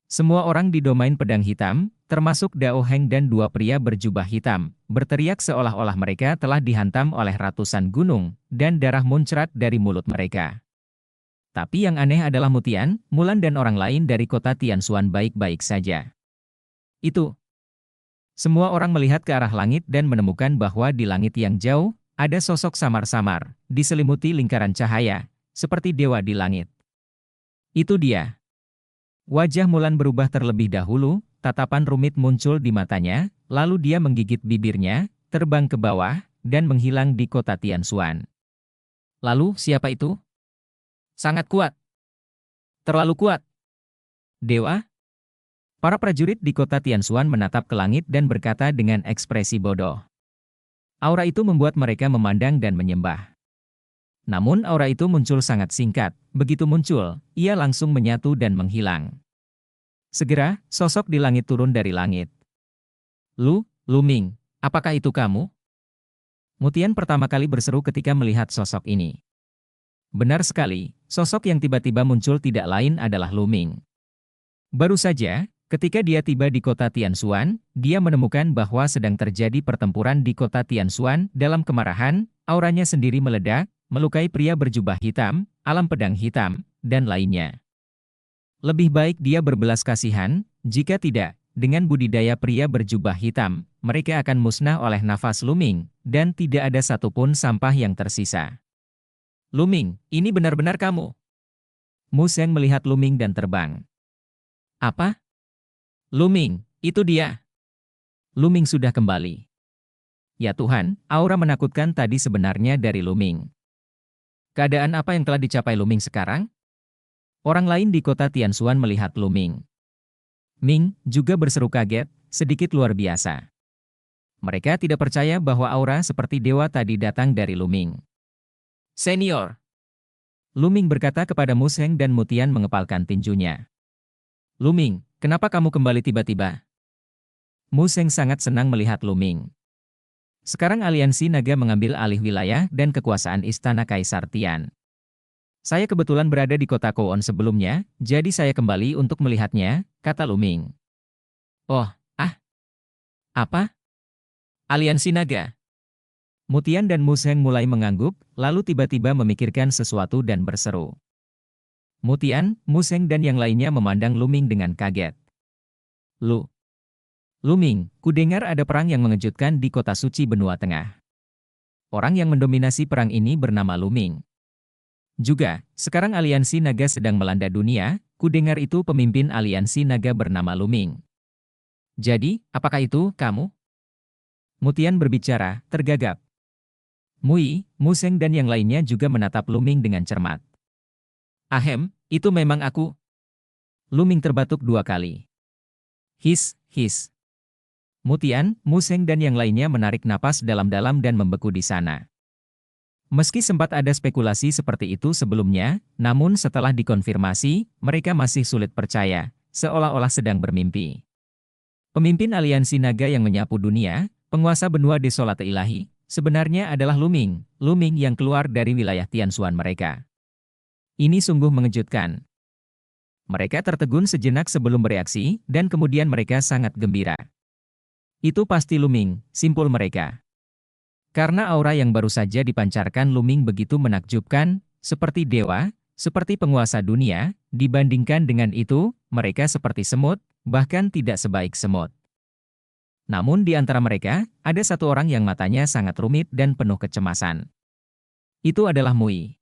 Semua orang di domain pedang hitam, termasuk Dao Heng dan dua pria berjubah hitam, berteriak seolah-olah mereka telah dihantam oleh ratusan gunung, dan darah muncrat dari mulut mereka. Tapi yang aneh adalah Mutian, Mulan dan orang lain dari kota Tianxuan baik-baik saja. Itu. Semua orang melihat ke arah langit dan menemukan bahwa di langit yang jauh, ada sosok samar-samar, diselimuti lingkaran cahaya, seperti dewa di langit. Itu dia. Wajah Mulan berubah terlebih dahulu, tatapan rumit muncul di matanya, lalu dia menggigit bibirnya, terbang ke bawah, dan menghilang di kota Tianxuan. Lalu, siapa itu? Sangat kuat. Terlalu kuat. Dewa? Para prajurit di kota Tianxuan menatap ke langit dan berkata dengan ekspresi bodoh. Aura itu membuat mereka memandang dan menyembah. Namun aura itu muncul sangat singkat. Begitu muncul, ia langsung menyatu dan menghilang. Segera, sosok di langit turun dari langit. Lu Ming, apakah itu kamu? Mutian pertama kali berseru ketika melihat sosok ini. Benar sekali, sosok yang tiba-tiba muncul tidak lain adalah Lu Ming. Baru saja, ketika dia tiba di kota Tianxuan, dia menemukan bahwa sedang terjadi pertempuran di kota Tianxuan. Dalam kemarahan, auranya sendiri meledak, melukai pria berjubah hitam, alam pedang hitam, dan lainnya. Lebih baik dia berbelas kasihan, jika tidak, dengan budidaya pria berjubah hitam, mereka akan musnah oleh nafas Lu Ming, dan tidak ada satupun sampah yang tersisa. Lu Ming, ini benar-benar kamu. Mu Sheng melihat Lu Ming dan terbang. Apa? Lu Ming, itu dia. Lu Ming sudah kembali. Ya Tuhan, aura menakutkan tadi sebenarnya dari Lu Ming. Keadaan apa yang telah dicapai Lu Ming sekarang? Orang lain di kota Tianxuan melihat Lu Ming. Ming juga berseru kaget, sedikit luar biasa. Mereka tidak percaya bahwa aura seperti dewa tadi datang dari Lu Ming. Senior. Lu Ming berkata kepada Mu Sheng dan Mutian mengepalkan tinjunya. Lu Ming, kenapa kamu kembali tiba-tiba? Mu Sheng sangat senang melihat Lu Ming. Sekarang aliansi naga mengambil alih wilayah dan kekuasaan istana Kaisar Tian. Saya kebetulan berada di kota Kowon sebelumnya, jadi saya kembali untuk melihatnya, kata Lu Ming. Oh, apa? Aliansi naga? Mutian dan Mu Sheng mulai mengangguk, lalu tiba-tiba memikirkan sesuatu dan berseru. Mutian, Mu Sheng dan yang lainnya memandang Lu Ming dengan kaget. Lu Ming, kudengar ada perang yang mengejutkan di kota suci benua tengah. Orang yang mendominasi perang ini bernama Lu Ming. Juga, sekarang aliansi naga sedang melanda dunia, kudengar itu pemimpin aliansi naga bernama Lu Ming. Jadi, apakah itu kamu? Mutian berbicara, tergagap. Mu Sheng dan yang lainnya juga menatap Lu Ming dengan cermat. Ahem, itu memang aku. Lu Ming terbatuk 2 kali. His. Mutian, Mu Sheng dan yang lainnya menarik napas dalam-dalam dan membeku di sana. Meski sempat ada spekulasi seperti itu sebelumnya, namun setelah dikonfirmasi, mereka masih sulit percaya, seolah-olah sedang bermimpi. Pemimpin aliansi naga yang menyapu dunia, penguasa benua Desolate Ilahi, sebenarnya adalah Lu Ming yang keluar dari wilayah Tianxuan mereka. Ini sungguh mengejutkan. Mereka tertegun sejenak sebelum bereaksi, dan kemudian mereka sangat gembira. Itu pasti Lu Ming, simpul mereka. Karena aura yang baru saja dipancarkan Lu Ming begitu menakjubkan, seperti dewa, seperti penguasa dunia, dibandingkan dengan itu, mereka seperti semut, bahkan tidak sebaik semut. Namun di antara mereka, ada satu orang yang matanya sangat rumit dan penuh kecemasan. Itu adalah Mui.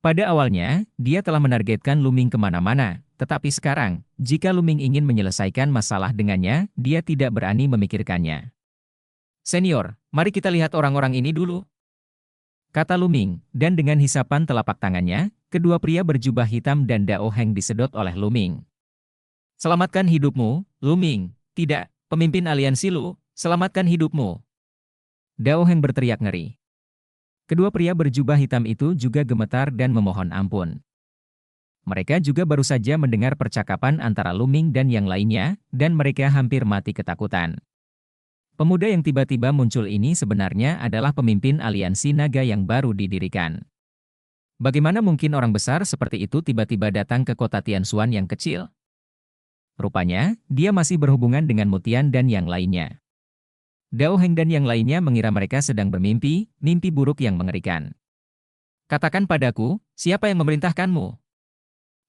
Pada awalnya, dia telah menargetkan Lu Ming kemana-mana, tetapi sekarang, jika Lu Ming ingin menyelesaikan masalah dengannya, dia tidak berani memikirkannya. Senior, mari kita lihat orang-orang ini dulu. Kata Lu Ming, dan dengan hisapan telapak tangannya, kedua pria berjubah hitam dan Dao Heng disedot oleh Lu Ming. Selamatkan hidupmu, Lu Ming. Tidak, pemimpin aliansi Lu, selamatkan hidupmu. Dao Heng berteriak ngeri. Kedua pria berjubah hitam itu juga gemetar dan memohon ampun. Mereka juga baru saja mendengar percakapan antara Lu Ming dan yang lainnya, dan mereka hampir mati ketakutan. Pemuda yang tiba-tiba muncul ini sebenarnya adalah pemimpin aliansi naga yang baru didirikan. Bagaimana mungkin orang besar seperti itu tiba-tiba datang ke kota Tianxuan yang kecil? Rupanya, dia masih berhubungan dengan Mutian dan yang lainnya. Dao Heng dan yang lainnya mengira mereka sedang bermimpi, mimpi buruk yang mengerikan. Katakan padaku, siapa yang memerintahkanmu?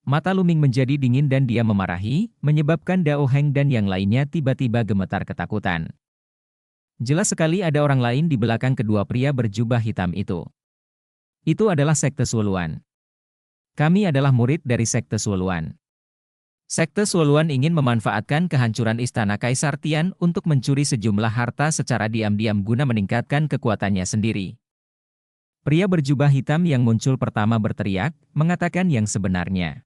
Mata Lu Ming menjadi dingin dan dia memarahi, menyebabkan Dao Heng dan yang lainnya tiba-tiba gemetar ketakutan. Jelas sekali ada orang lain di belakang kedua pria berjubah hitam itu. Itu adalah Sekte Suluan. Kami adalah murid dari Sekte Suluan. Sekte Suluan ingin memanfaatkan kehancuran istana Kaisar Tian untuk mencuri sejumlah harta secara diam-diam guna meningkatkan kekuatannya sendiri. Pria berjubah hitam yang muncul pertama berteriak, mengatakan yang sebenarnya.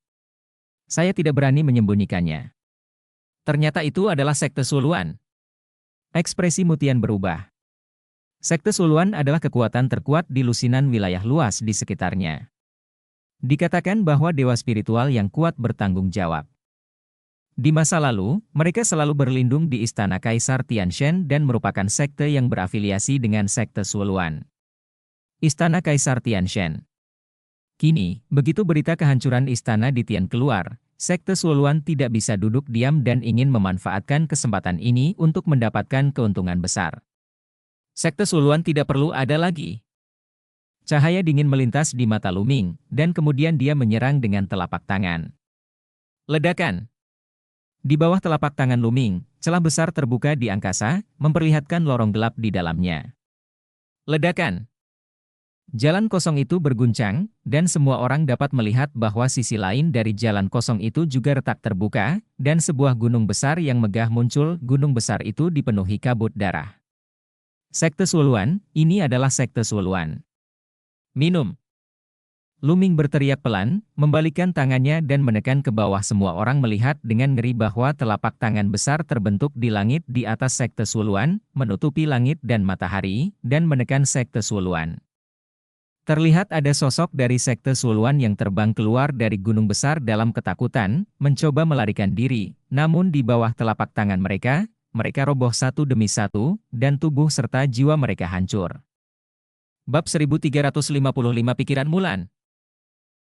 Saya tidak berani menyembunyikannya. Ternyata itu adalah sekte Suluan. Ekspresi Mutian berubah. Sekte Suluan adalah kekuatan terkuat di lusinan wilayah luas di sekitarnya. Dikatakan bahwa dewa spiritual yang kuat bertanggung jawab. Di masa lalu, mereka selalu berlindung di istana Kaisar Tianshan dan merupakan sekte yang berafiliasi dengan sekte Suluan. Istana Kaisar Tianshan. Kini, begitu berita kehancuran istana di Tian keluar, sekte Suluan tidak bisa duduk diam dan ingin memanfaatkan kesempatan ini untuk mendapatkan keuntungan besar. Sekte Suluan tidak perlu ada lagi. Cahaya dingin melintas di mata Luming, dan kemudian dia menyerang dengan telapak tangan. Ledakan. Di bawah telapak tangan Luming, celah besar terbuka di angkasa, memperlihatkan lorong gelap di dalamnya. Ledakan. Jalan kosong itu berguncang, dan semua orang dapat melihat bahwa sisi lain dari jalan kosong itu juga retak terbuka, dan sebuah gunung besar yang megah muncul. Gunung besar itu dipenuhi kabut darah. Sekte Suluan, ini adalah sekte Suluan. Minum. Luming berteriak pelan, membalikkan tangannya dan menekan ke bawah. Semua orang melihat dengan ngeri bahwa telapak tangan besar terbentuk di langit di atas sekte Suluan, menutupi langit dan matahari, dan menekan sekte Suluan. Terlihat ada sosok dari sekte Suluan yang terbang keluar dari gunung besar dalam ketakutan, mencoba melarikan diri, namun di bawah telapak tangan mereka roboh satu demi satu, dan tubuh serta jiwa mereka hancur. Bab 1355 Pikiran Mulan.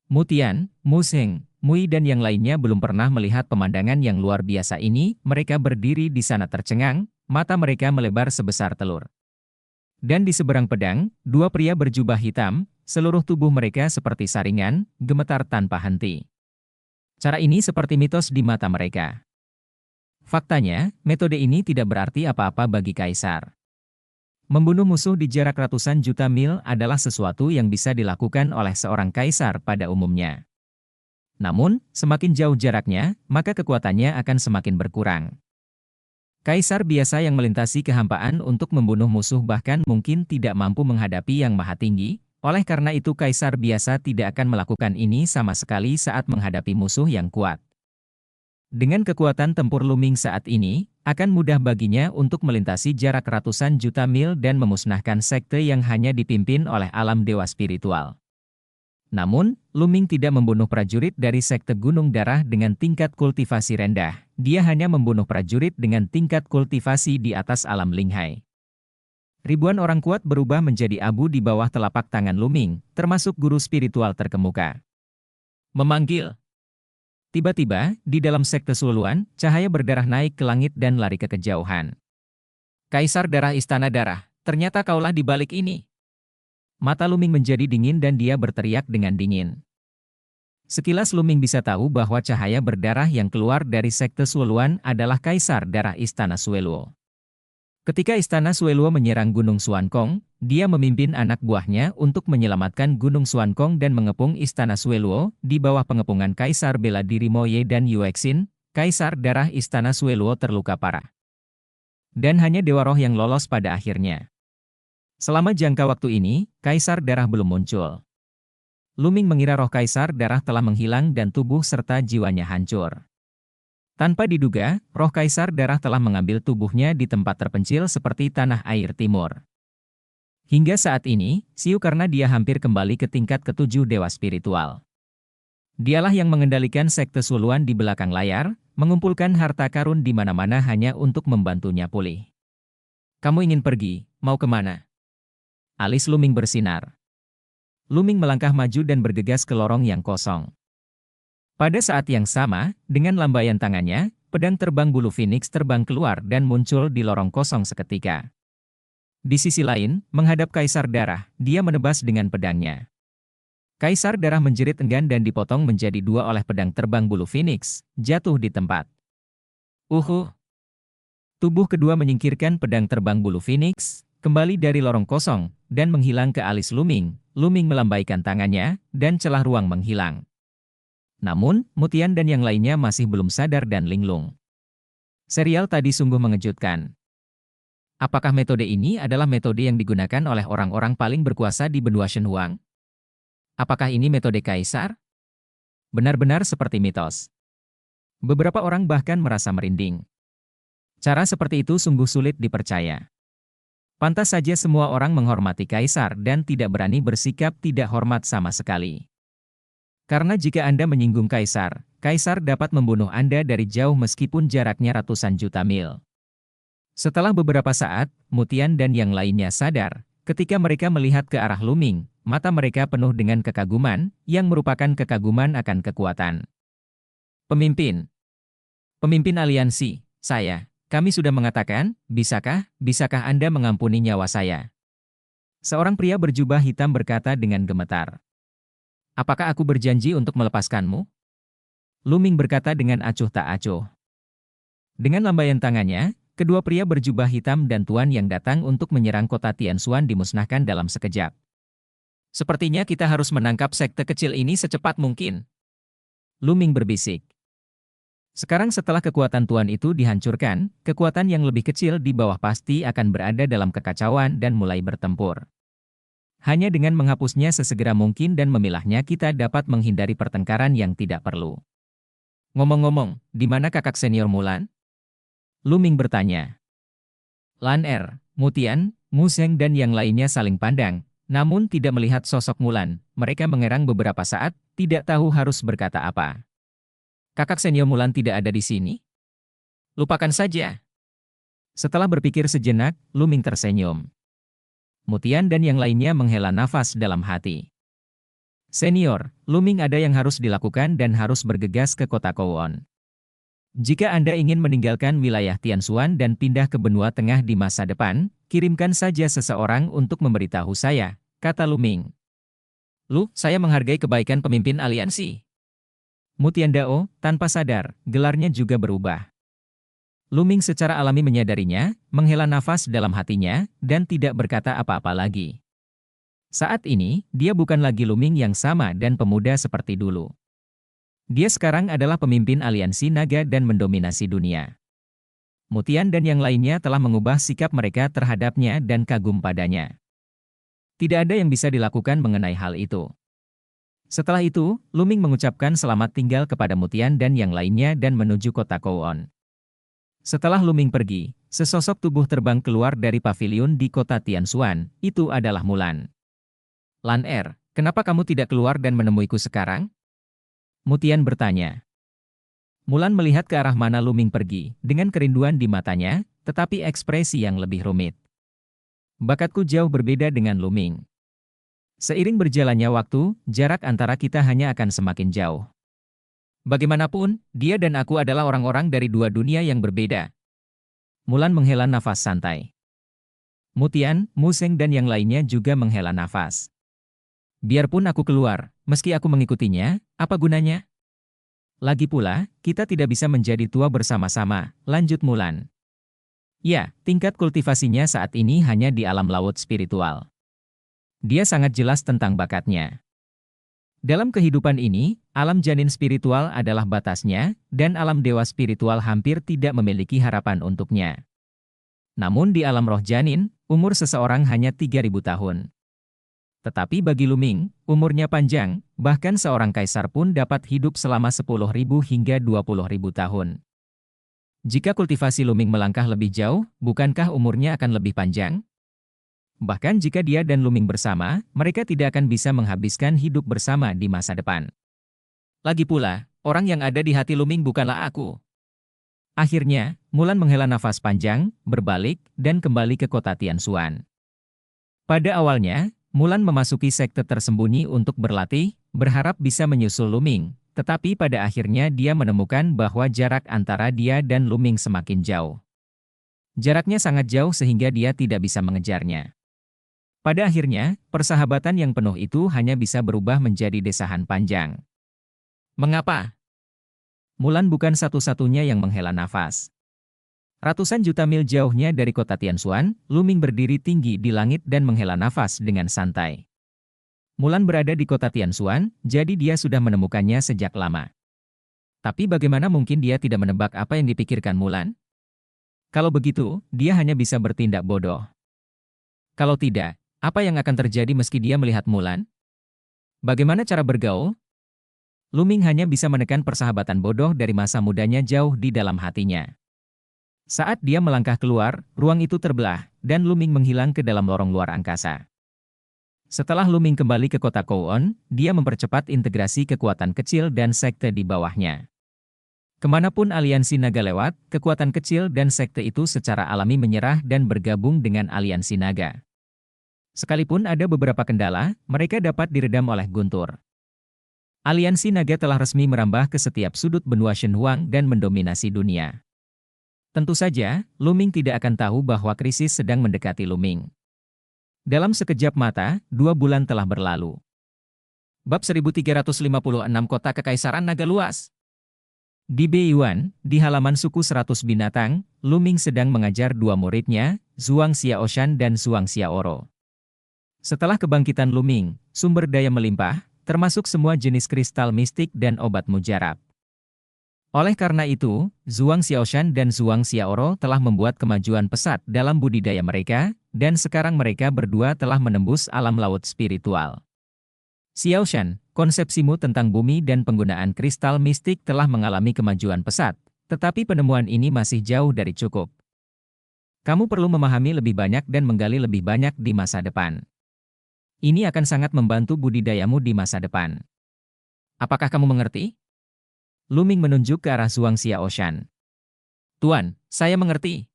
Mutian, Museng, Mui dan yang lainnya belum pernah melihat pemandangan yang luar biasa ini. Mereka berdiri di sana tercengang, mata mereka melebar sebesar telur. Dan di seberang pedang, dua pria berjubah hitam, seluruh tubuh mereka seperti saringan, gemetar tanpa henti. Cara ini seperti mitos di mata mereka. Faktanya, metode ini tidak berarti apa-apa bagi Kaisar. Membunuh musuh di jarak ratusan juta mil adalah sesuatu yang bisa dilakukan oleh seorang Kaisar pada umumnya. Namun, semakin jauh jaraknya, maka kekuatannya akan semakin berkurang. Kaisar biasa yang melintasi kehampaan untuk membunuh musuh bahkan mungkin tidak mampu menghadapi yang maha tinggi, oleh karena itu Kaisar biasa tidak akan melakukan ini sama sekali saat menghadapi musuh yang kuat. Dengan kekuatan tempur Luming saat ini, akan mudah baginya untuk melintasi jarak ratusan juta mil dan memusnahkan sekte yang hanya dipimpin oleh alam dewa spiritual. Namun, Luming tidak membunuh prajurit dari sekte Gunung Darah dengan tingkat kultivasi rendah. Dia hanya membunuh prajurit dengan tingkat kultivasi di atas alam Linghai. Ribuan orang kuat berubah menjadi abu di bawah telapak tangan Luming, termasuk guru spiritual terkemuka. Memanggil. Tiba-tiba, di dalam sekte Suluan, cahaya berdarah naik ke langit dan lari ke kejauhan. Kaisar Darah Istana Darah, ternyata kaulah di balik ini. Mata Luming menjadi dingin dan dia berteriak dengan dingin. Sekilas Luming bisa tahu bahwa cahaya berdarah yang keluar dari sekte Suluan adalah Kaisar Darah Istana Sueluo. Ketika Istana Sueluo menyerang Gunung Suankong, dia memimpin anak buahnya untuk menyelamatkan Gunung Suankong dan mengepung Istana Sueluo di bawah pengepungan Kaisar Bela Diri Moye dan Yuexin. Kaisar Darah Istana Sueluo terluka parah. Dan hanya Dewa Roh yang lolos pada akhirnya. Selama jangka waktu ini, Kaisar Darah belum muncul. Luming mengira roh Kaisar Darah telah menghilang dan tubuh serta jiwanya hancur. Tanpa diduga, roh Kaisar Darah telah mengambil tubuhnya di tempat terpencil seperti tanah air timur. Hingga saat ini, Siu karena dia hampir kembali ke tingkat ketujuh dewa spiritual. Dialah yang mengendalikan sekte Suluan di belakang layar, mengumpulkan harta karun di mana-mana hanya untuk membantunya pulih. Kamu ingin pergi, mau kemana? Alis Luming bersinar. Luming melangkah maju dan bergegas ke lorong yang kosong. Pada saat yang sama, dengan lambaian tangannya, pedang terbang bulu Phoenix terbang keluar dan muncul di lorong kosong seketika. Di sisi lain, menghadap Kaisar Darah, dia menebas dengan pedangnya. Kaisar Darah menjerit enggan dan dipotong menjadi dua oleh pedang terbang bulu Phoenix, jatuh di tempat. Tubuh kedua menyingkirkan pedang terbang bulu Phoenix, kembali dari lorong kosong, dan menghilang ke alis Luming. Luming melambaikan tangannya, dan celah ruang menghilang. Namun, Mutian dan yang lainnya masih belum sadar dan linglung. Serial tadi sungguh mengejutkan. Apakah metode ini adalah metode yang digunakan oleh orang-orang paling berkuasa di benua Shenhuang? Apakah ini metode kaisar? Benar-benar seperti mitos. Beberapa orang bahkan merasa merinding. Cara seperti itu sungguh sulit dipercaya. Pantas saja semua orang menghormati kaisar dan tidak berani bersikap tidak hormat sama sekali. Karena jika Anda menyinggung kaisar, kaisar dapat membunuh Anda dari jauh meskipun jaraknya ratusan juta mil. Setelah beberapa saat, Mutian dan yang lainnya sadar, ketika mereka melihat ke arah Lu Ming, mata mereka penuh dengan kekaguman, yang merupakan kekaguman akan kekuatan. Pemimpin. Pemimpin aliansi, kami sudah mengatakan, bisakah Anda mengampuni nyawa saya? Seorang pria berjubah hitam berkata dengan gemetar. Apakah aku berjanji untuk melepaskanmu? Lu Ming berkata dengan acuh tak acuh. Dengan lambaian tangannya, kedua pria berjubah hitam dan tuan yang datang untuk menyerang kota Tianxuan dimusnahkan dalam sekejap. Sepertinya kita harus menangkap sekte kecil ini secepat mungkin. Lu Ming berbisik. Sekarang setelah kekuatan tuan itu dihancurkan, kekuatan yang lebih kecil di bawah pasti akan berada dalam kekacauan dan mulai bertempur. Hanya dengan menghapusnya sesegera mungkin dan memilahnya kita dapat menghindari pertengkaran yang tidak perlu. Ngomong-ngomong, di mana kakak senior Mulan? Lu Ming bertanya. Lan Er, Mutian, Mu Zheng dan yang lainnya saling pandang, namun tidak melihat sosok Mulan. Mereka mengerang beberapa saat, tidak tahu harus berkata apa. Kakak senior Mulan tidak ada di sini? Lupakan saja. Setelah berpikir sejenak, Lu Ming tersenyum. Mutian dan yang lainnya menghela nafas dalam hati. Senior, Lu Ming ada yang harus dilakukan dan harus bergegas ke kota Kowon. Jika Anda ingin meninggalkan wilayah Tianxuan dan pindah ke benua tengah di masa depan, kirimkan saja seseorang untuk memberitahu saya, kata Lu Ming. Saya menghargai kebaikan pemimpin aliansi. Mutian Dao, tanpa sadar, gelarnya juga berubah. Lu Ming secara alami menyadarinya, menghela nafas dalam hatinya, dan tidak berkata apa-apa lagi. Saat ini, dia bukan lagi Lu Ming yang sama dan pemuda seperti dulu. Dia sekarang adalah pemimpin aliansi naga dan mendominasi dunia. Mutian dan yang lainnya telah mengubah sikap mereka terhadapnya dan kagum padanya. Tidak ada yang bisa dilakukan mengenai hal itu. Setelah itu, Lu Ming mengucapkan selamat tinggal kepada Mutian dan yang lainnya dan menuju kota Kowon. Setelah Lu Ming pergi, sesosok tubuh terbang keluar dari paviliun di kota Tianxuan, itu adalah Mulan. Lan Er, kenapa kamu tidak keluar dan menemuiku sekarang? Mutian bertanya. Mulan melihat ke arah mana Lu Ming pergi, dengan kerinduan di matanya, tetapi ekspresi yang lebih rumit. Bakatku jauh berbeda dengan Lu Ming. Seiring berjalannya waktu, jarak antara kita hanya akan semakin jauh. Bagaimanapun, dia dan aku adalah orang-orang dari dua dunia yang berbeda. Mulan menghela nafas santai. Mutian, Mu Zheng dan yang lainnya juga menghela nafas. Biarpun aku keluar, meski aku mengikutinya, apa gunanya? Lagi pula, kita tidak bisa menjadi tua bersama-sama, lanjut Mulan. Ya, tingkat kultivasinya saat ini hanya di alam laut spiritual. Dia sangat jelas tentang bakatnya. Dalam kehidupan ini, alam janin spiritual adalah batasnya, dan alam dewa spiritual hampir tidak memiliki harapan untuknya. Namun di alam roh janin, umur seseorang hanya 3.000 tahun. Tetapi bagi Lu Ming, umurnya panjang, bahkan seorang kaisar pun dapat hidup selama 10.000 hingga 20.000 tahun. Jika kultivasi Lu Ming melangkah lebih jauh, bukankah umurnya akan lebih panjang? Bahkan jika dia dan Lu Ming bersama, mereka tidak akan bisa menghabiskan hidup bersama di masa depan. Lagi pula, orang yang ada di hati Lu Ming bukanlah aku. Akhirnya, Mulan menghela nafas panjang, berbalik, dan kembali ke kota Tianxuan. Pada awalnya, Mulan memasuki sekte tersembunyi untuk berlatih, berharap bisa menyusul Lu Ming, tetapi pada akhirnya dia menemukan bahwa jarak antara dia dan Lu Ming semakin jauh. Jaraknya sangat jauh sehingga dia tidak bisa mengejarnya. Pada akhirnya, persahabatan yang penuh itu hanya bisa berubah menjadi desahan panjang. Mengapa? Mulan bukan satu-satunya yang menghela nafas. Ratusan juta mil jauhnya dari kota Tianxuan, Lu Ming berdiri tinggi di langit dan menghela nafas dengan santai. Mulan berada di kota Tianxuan, jadi dia sudah menemukannya sejak lama. Tapi bagaimana mungkin dia tidak menebak apa yang dipikirkan Mulan? Kalau begitu, dia hanya bisa bertindak bodoh. Kalau tidak, apa yang akan terjadi meski dia melihat Mulan? Bagaimana cara bergaul? Luming hanya bisa menekan persahabatan bodoh dari masa mudanya jauh di dalam hatinya. Saat dia melangkah keluar, ruang itu terbelah, dan Luming menghilang ke dalam lorong luar angkasa. Setelah Luming kembali ke kota Kowon, dia mempercepat integrasi kekuatan kecil dan sekte di bawahnya. Kemanapun aliansi naga lewat, kekuatan kecil dan sekte itu secara alami menyerah dan bergabung dengan aliansi naga. Sekalipun ada beberapa kendala, mereka dapat diredam oleh Guntur. Aliansi naga telah resmi merambah ke setiap sudut benua Shenhuang dan mendominasi dunia. Tentu saja, Luming tidak akan tahu bahwa krisis sedang mendekati Luming. Dalam sekejap mata, 2 bulan telah berlalu. Bab 1356 Kota Kekaisaran Naga Luas. Di Beiyuan, di halaman suku 100 binatang, Luming sedang mengajar 2 muridnya, Zhuang Xiaoshan dan Zhuang Xiaoro. Setelah kebangkitan Luming, sumber daya melimpah, termasuk semua jenis kristal mistik dan obat mujarab. Oleh karena itu, Zhuang Xiaoshan dan Zhuang Xiaoro telah membuat kemajuan pesat dalam budidaya mereka, dan sekarang mereka berdua telah menembus alam laut spiritual. Xiaoshan, konsepsimu tentang bumi dan penggunaan kristal mistik telah mengalami kemajuan pesat, tetapi penemuan ini masih jauh dari cukup. Kamu perlu memahami lebih banyak dan menggali lebih banyak di masa depan. Ini akan sangat membantu budidayamu di masa depan. Apakah kamu mengerti? Luming menunjuk ke arah Zhuang Xiaoshan. Tuan, saya mengerti.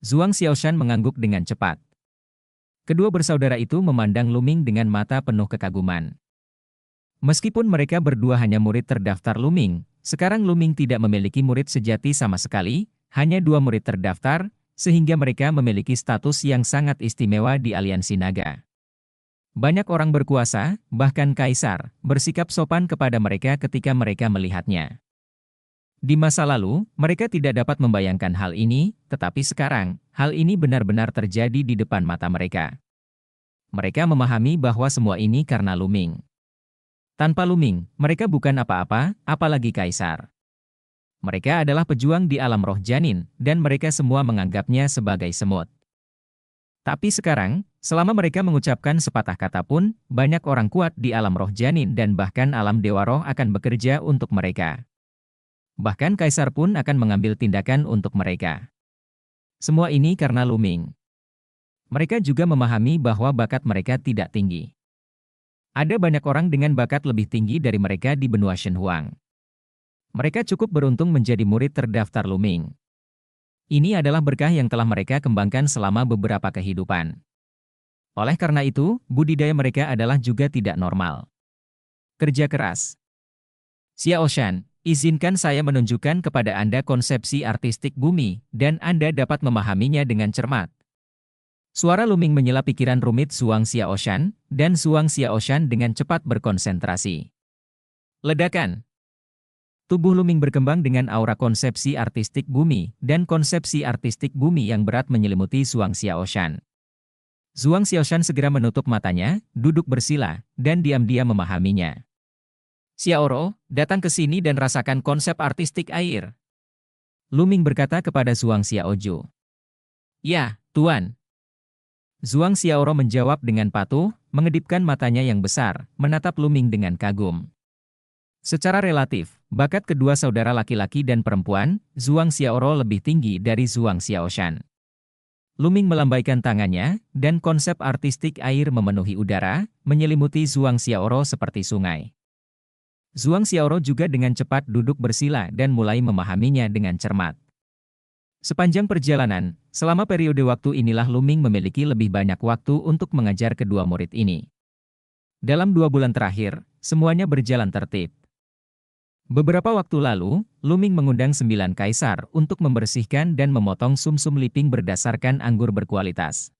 Zhuang Xiaoshan mengangguk dengan cepat. Kedua bersaudara itu memandang Luming dengan mata penuh kekaguman. Meskipun mereka berdua hanya murid terdaftar Luming, sekarang Luming tidak memiliki murid sejati sama sekali, hanya 2 murid terdaftar, sehingga mereka memiliki status yang sangat istimewa di aliansi naga. Banyak orang berkuasa, bahkan kaisar, bersikap sopan kepada mereka ketika mereka melihatnya. Di masa lalu, mereka tidak dapat membayangkan hal ini, tetapi sekarang, hal ini benar-benar terjadi di depan mata mereka. Mereka memahami bahwa semua ini karena Luming. Tanpa Luming, mereka bukan apa-apa, apalagi kaisar. Mereka adalah pejuang di alam roh janin, dan mereka semua menganggapnya sebagai semut. Tapi sekarang, selama mereka mengucapkan sepatah kata pun, banyak orang kuat di alam roh janin dan bahkan alam dewa roh akan bekerja untuk mereka. Bahkan kaisar pun akan mengambil tindakan untuk mereka. Semua ini karena Luming. Mereka juga memahami bahwa bakat mereka tidak tinggi. Ada banyak orang dengan bakat lebih tinggi dari mereka di benua Shenhuang. Mereka cukup beruntung menjadi murid terdaftar Luming. Ini adalah berkah yang telah mereka kembangkan selama beberapa kehidupan. Oleh karena itu, budidaya mereka adalah juga tidak normal. Kerja keras. Xiaoshan, izinkan saya menunjukkan kepada Anda konsepsi artistik bumi, dan Anda dapat memahaminya dengan cermat. Suara Luming menyela pikiran rumit Zhuang Xiaoshan, dan Zhuang Xiaoshan dengan cepat berkonsentrasi. Ledakan. Tubuh Luming berkembang dengan aura konsepsi artistik bumi, dan konsepsi artistik bumi yang berat menyelimuti Zhuang Xiaoshan. Zhuang Xiaoshan segera menutup matanya, duduk bersila, dan diam-diam memahaminya. Xiaoro, datang ke sini dan rasakan konsep artistik air. Luming berkata kepada Zhuang Xiaoju. Ya, Tuan. Zhuang Xiaoro menjawab dengan patuh, mengedipkan matanya yang besar, menatap Luming dengan kagum. Secara relatif, bakat kedua saudara laki-laki dan perempuan, Zhuang Xiaoro lebih tinggi dari Zhuang Xiaoshan. Luming melambaikan tangannya, dan konsep artistik air memenuhi udara, menyelimuti Zhuang Xiaoro seperti sungai. Zhuang Xiaoro juga dengan cepat duduk bersila dan mulai memahaminya dengan cermat. Sepanjang perjalanan, selama periode waktu inilah Luming memiliki lebih banyak waktu untuk mengajar kedua murid ini. Dalam 2 bulan terakhir, semuanya berjalan tertib. Beberapa waktu lalu, Luming mengundang 9 kaisar untuk membersihkan dan memotong sumsum Liping berdasarkan anggur berkualitas.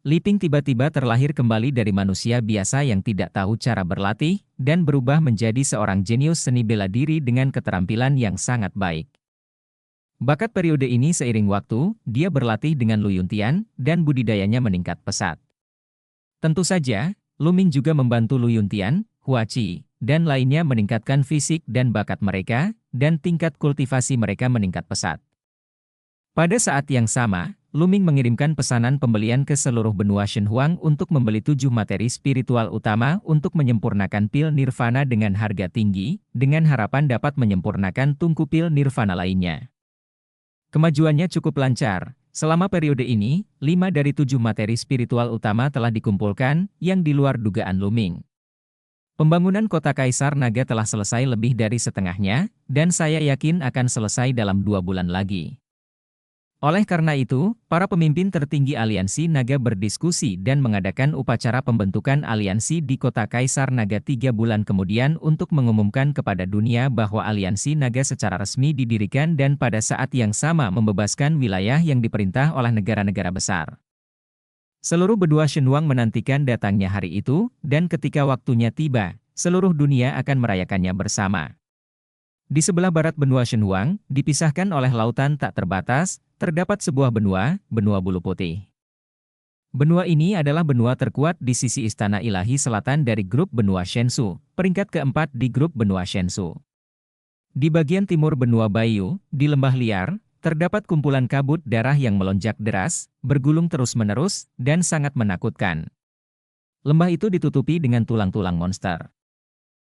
Liping tiba-tiba terlahir kembali dari manusia biasa yang tidak tahu cara berlatih, dan berubah menjadi seorang jenius seni bela diri dengan keterampilan yang sangat baik. Bakat periode ini seiring waktu, dia berlatih dengan Lu Yuntian, dan budidayanya meningkat pesat. Tentu saja, Luming juga membantu Lu Yuntian, Hua Qi, dan lainnya meningkatkan fisik dan bakat mereka, dan tingkat kultivasi mereka meningkat pesat. Pada saat yang sama, Luming mengirimkan pesanan pembelian ke seluruh benua Shenhuang untuk membeli 7 materi spiritual utama untuk menyempurnakan pil nirvana dengan harga tinggi, dengan harapan dapat menyempurnakan tungku pil nirvana lainnya. Kemajuannya cukup lancar. Selama periode ini, 5 dari 7 materi spiritual utama telah dikumpulkan, yang di luar dugaan Luming. Pembangunan kota Kaisar Naga telah selesai lebih dari setengahnya, dan saya yakin akan selesai dalam 2 bulan lagi. Oleh karena itu, para pemimpin tertinggi aliansi naga berdiskusi dan mengadakan upacara pembentukan aliansi di kota Kaisar Naga 3 bulan kemudian untuk mengumumkan kepada dunia bahwa aliansi naga secara resmi didirikan dan pada saat yang sama membebaskan wilayah yang diperintah oleh negara-negara besar. Seluruh benua Shenhuang menantikan datangnya hari itu, dan ketika waktunya tiba, seluruh dunia akan merayakannya bersama. Di sebelah barat benua Shenhuang, dipisahkan oleh lautan tak terbatas, terdapat sebuah benua, benua bulu putih. Benua ini adalah benua terkuat di sisi istana ilahi selatan dari grup benua Shensu, peringkat keempat di grup benua Shensu. Di bagian timur benua Baiyu, di lembah liar, terdapat kumpulan kabut darah yang melonjak deras, bergulung terus-menerus, dan sangat menakutkan. Lembah itu ditutupi dengan tulang-tulang monster.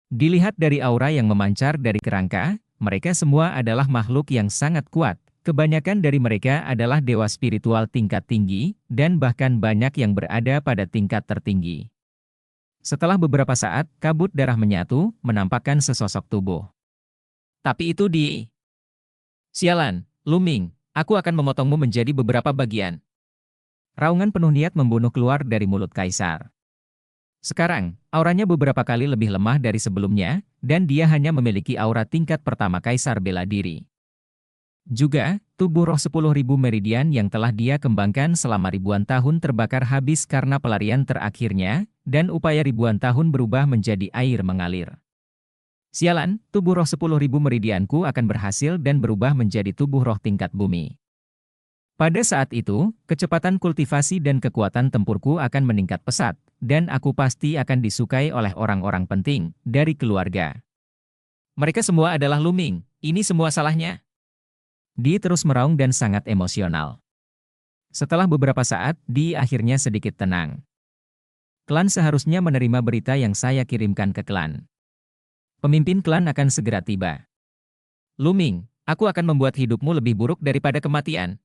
Dilihat dari aura yang memancar dari kerangka, mereka semua adalah makhluk yang sangat kuat. Kebanyakan dari mereka adalah dewa spiritual tingkat tinggi, dan bahkan banyak yang berada pada tingkat tertinggi. Setelah beberapa saat, kabut darah menyatu, menampakkan sesosok tubuh. Tapi itu Sialan, Luming, aku akan memotongmu menjadi beberapa bagian. Raungan penuh niat membunuh keluar dari mulut Kaisar. Sekarang, auranya beberapa kali lebih lemah dari sebelumnya, dan dia hanya memiliki aura tingkat pertama Kaisar bela diri. Juga, tubuh roh 10.000 meridian yang telah dia kembangkan selama ribuan tahun terbakar habis karena pelarian terakhirnya, dan upaya ribuan tahun berubah menjadi air mengalir. Sialan, tubuh roh 10.000 meridianku akan berhasil dan berubah menjadi tubuh roh tingkat bumi. Pada saat itu, kecepatan kultivasi dan kekuatan tempurku akan meningkat pesat, dan aku pasti akan disukai oleh orang-orang penting dari keluarga. Mereka semua adalah Luming, ini semua salahnya. Dia terus meraung dan sangat emosional. Setelah beberapa saat, dia akhirnya sedikit tenang. Klan seharusnya menerima berita yang saya kirimkan ke klan. Pemimpin klan akan segera tiba. Luming, aku akan membuat hidupmu lebih buruk daripada kematian.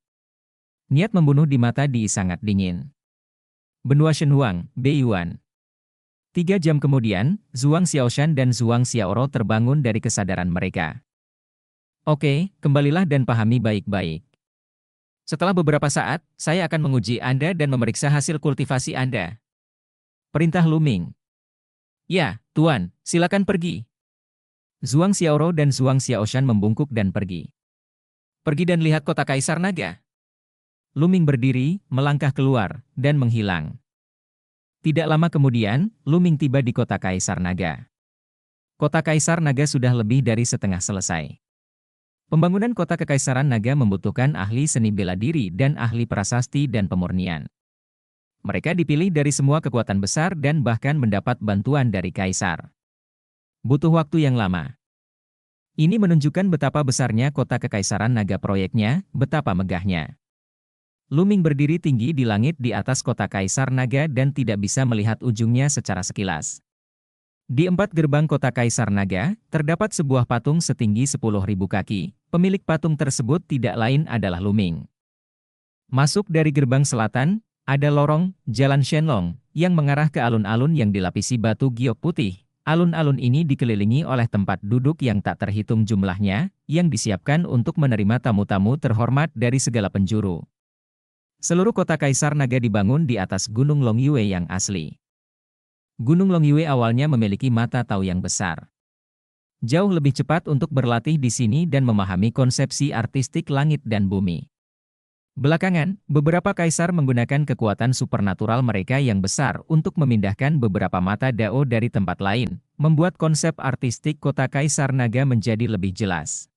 Niat membunuh di mata Di sangat dingin. Benua Shenhuang, Beiyuan. 3 jam kemudian, Zhuang Xiaoshan dan Zhuang Xiaoro terbangun dari kesadaran mereka. Oke, kembalilah dan pahami baik-baik. Setelah beberapa saat, saya akan menguji Anda dan memeriksa hasil kultivasi Anda. Perintah Luming. Ya, Tuan, silakan pergi. Zhuang Xiaoro dan Zhuang Xiaoshan membungkuk dan pergi. Pergi dan lihat kota Kaisar Naga. Luming berdiri, melangkah keluar, dan menghilang. Tidak lama kemudian, Luming tiba di kota Kaisar Naga. Kota Kaisar Naga sudah lebih dari setengah selesai. Pembangunan kota Kekaisaran Naga membutuhkan ahli seni bela diri dan ahli prasasti dan pemurnian. Mereka dipilih dari semua kekuatan besar dan bahkan mendapat bantuan dari Kaisar. Butuh waktu yang lama. Ini menunjukkan betapa besarnya kota Kekaisaran Naga proyeknya, betapa megahnya. Luming berdiri tinggi di langit di atas kota Kaisar Naga dan tidak bisa melihat ujungnya secara sekilas. Di 4 gerbang kota Kaisar Naga, terdapat sebuah patung setinggi 10.000 kaki. Pemilik patung tersebut tidak lain adalah Luming. Masuk dari gerbang selatan, ada lorong, Jalan Shenlong, yang mengarah ke alun-alun yang dilapisi batu giok putih. Alun-alun ini dikelilingi oleh tempat duduk yang tak terhitung jumlahnya, yang disiapkan untuk menerima tamu-tamu terhormat dari segala penjuru. Seluruh kota Kaisar Naga dibangun di atas Gunung Longyue yang asli. Gunung Longyue awalnya memiliki mata tahu yang besar. Jauh lebih cepat untuk berlatih di sini dan memahami konsepsi artistik langit dan bumi. Belakangan, beberapa kaisar menggunakan kekuatan supernatural mereka yang besar untuk memindahkan beberapa mata dao dari tempat lain, membuat konsep artistik kota Kaisar Naga menjadi lebih jelas.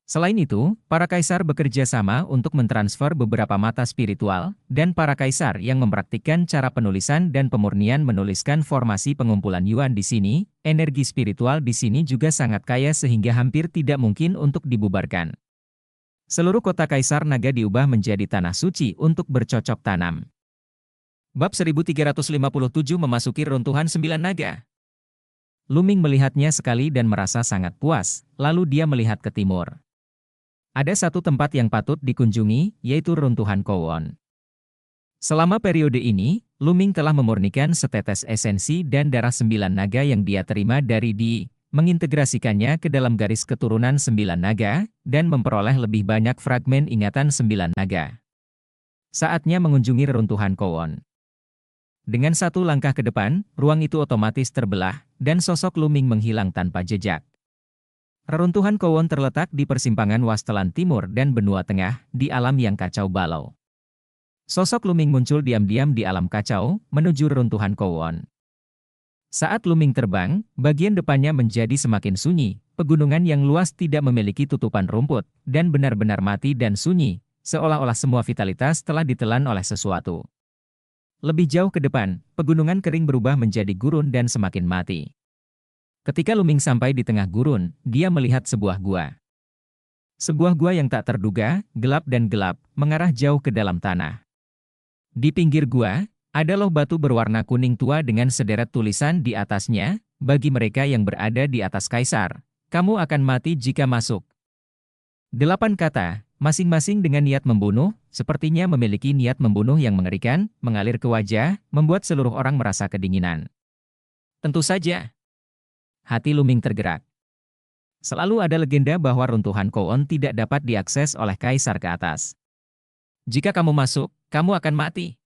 Selain itu, para kaisar bekerja sama untuk mentransfer beberapa mata spiritual, dan para kaisar yang mempraktikkan cara penulisan dan pemurnian menuliskan formasi pengumpulan Yuan di sini. Energi spiritual di sini juga sangat kaya sehingga hampir tidak mungkin untuk dibubarkan. Seluruh kota Kaisar Naga diubah menjadi tanah suci untuk bercocok tanam. Bab 1357 memasuki runtuhan 9 naga. Luming melihatnya sekali dan merasa sangat puas, lalu dia melihat ke timur. Ada satu tempat yang patut dikunjungi, yaitu runtuhan Kowon. Selama periode ini, Luming telah memurnikan setetes esensi dan darah 9 naga yang dia terima dari Di, mengintegrasikannya ke dalam garis keturunan 9 naga, dan memperoleh lebih banyak fragmen ingatan 9 naga. Saatnya mengunjungi reruntuhan Kowon. Dengan satu langkah ke depan, ruang itu otomatis terbelah, dan sosok Luming menghilang tanpa jejak. Reruntuhan Kowon terletak di persimpangan Wasteland Timur dan Benua Tengah, di alam yang kacau balau. Sosok Luming muncul diam-diam di alam kacau, menuju reruntuhan Kowon. Saat Luming terbang, bagian depannya menjadi semakin sunyi, pegunungan yang luas tidak memiliki tutupan rumput, dan benar-benar mati dan sunyi, seolah-olah semua vitalitas telah ditelan oleh sesuatu. Lebih jauh ke depan, pegunungan kering berubah menjadi gurun dan semakin mati. Ketika Luming sampai di tengah gurun, dia melihat sebuah gua. Sebuah gua yang tak terduga, gelap, mengarah jauh ke dalam tanah. Di pinggir gua, ada loh batu berwarna kuning tua dengan sederet tulisan di atasnya, bagi mereka yang berada di atas Kaisar, kamu akan mati jika masuk. 8 kata, masing-masing dengan niat membunuh, sepertinya memiliki niat membunuh yang mengerikan, mengalir ke wajah, membuat seluruh orang merasa kedinginan. Tentu saja. Hati Luming tergerak. Selalu ada legenda bahwa runtuhan Kowon tidak dapat diakses oleh Kaisar ke atas. Jika kamu masuk, kamu akan mati.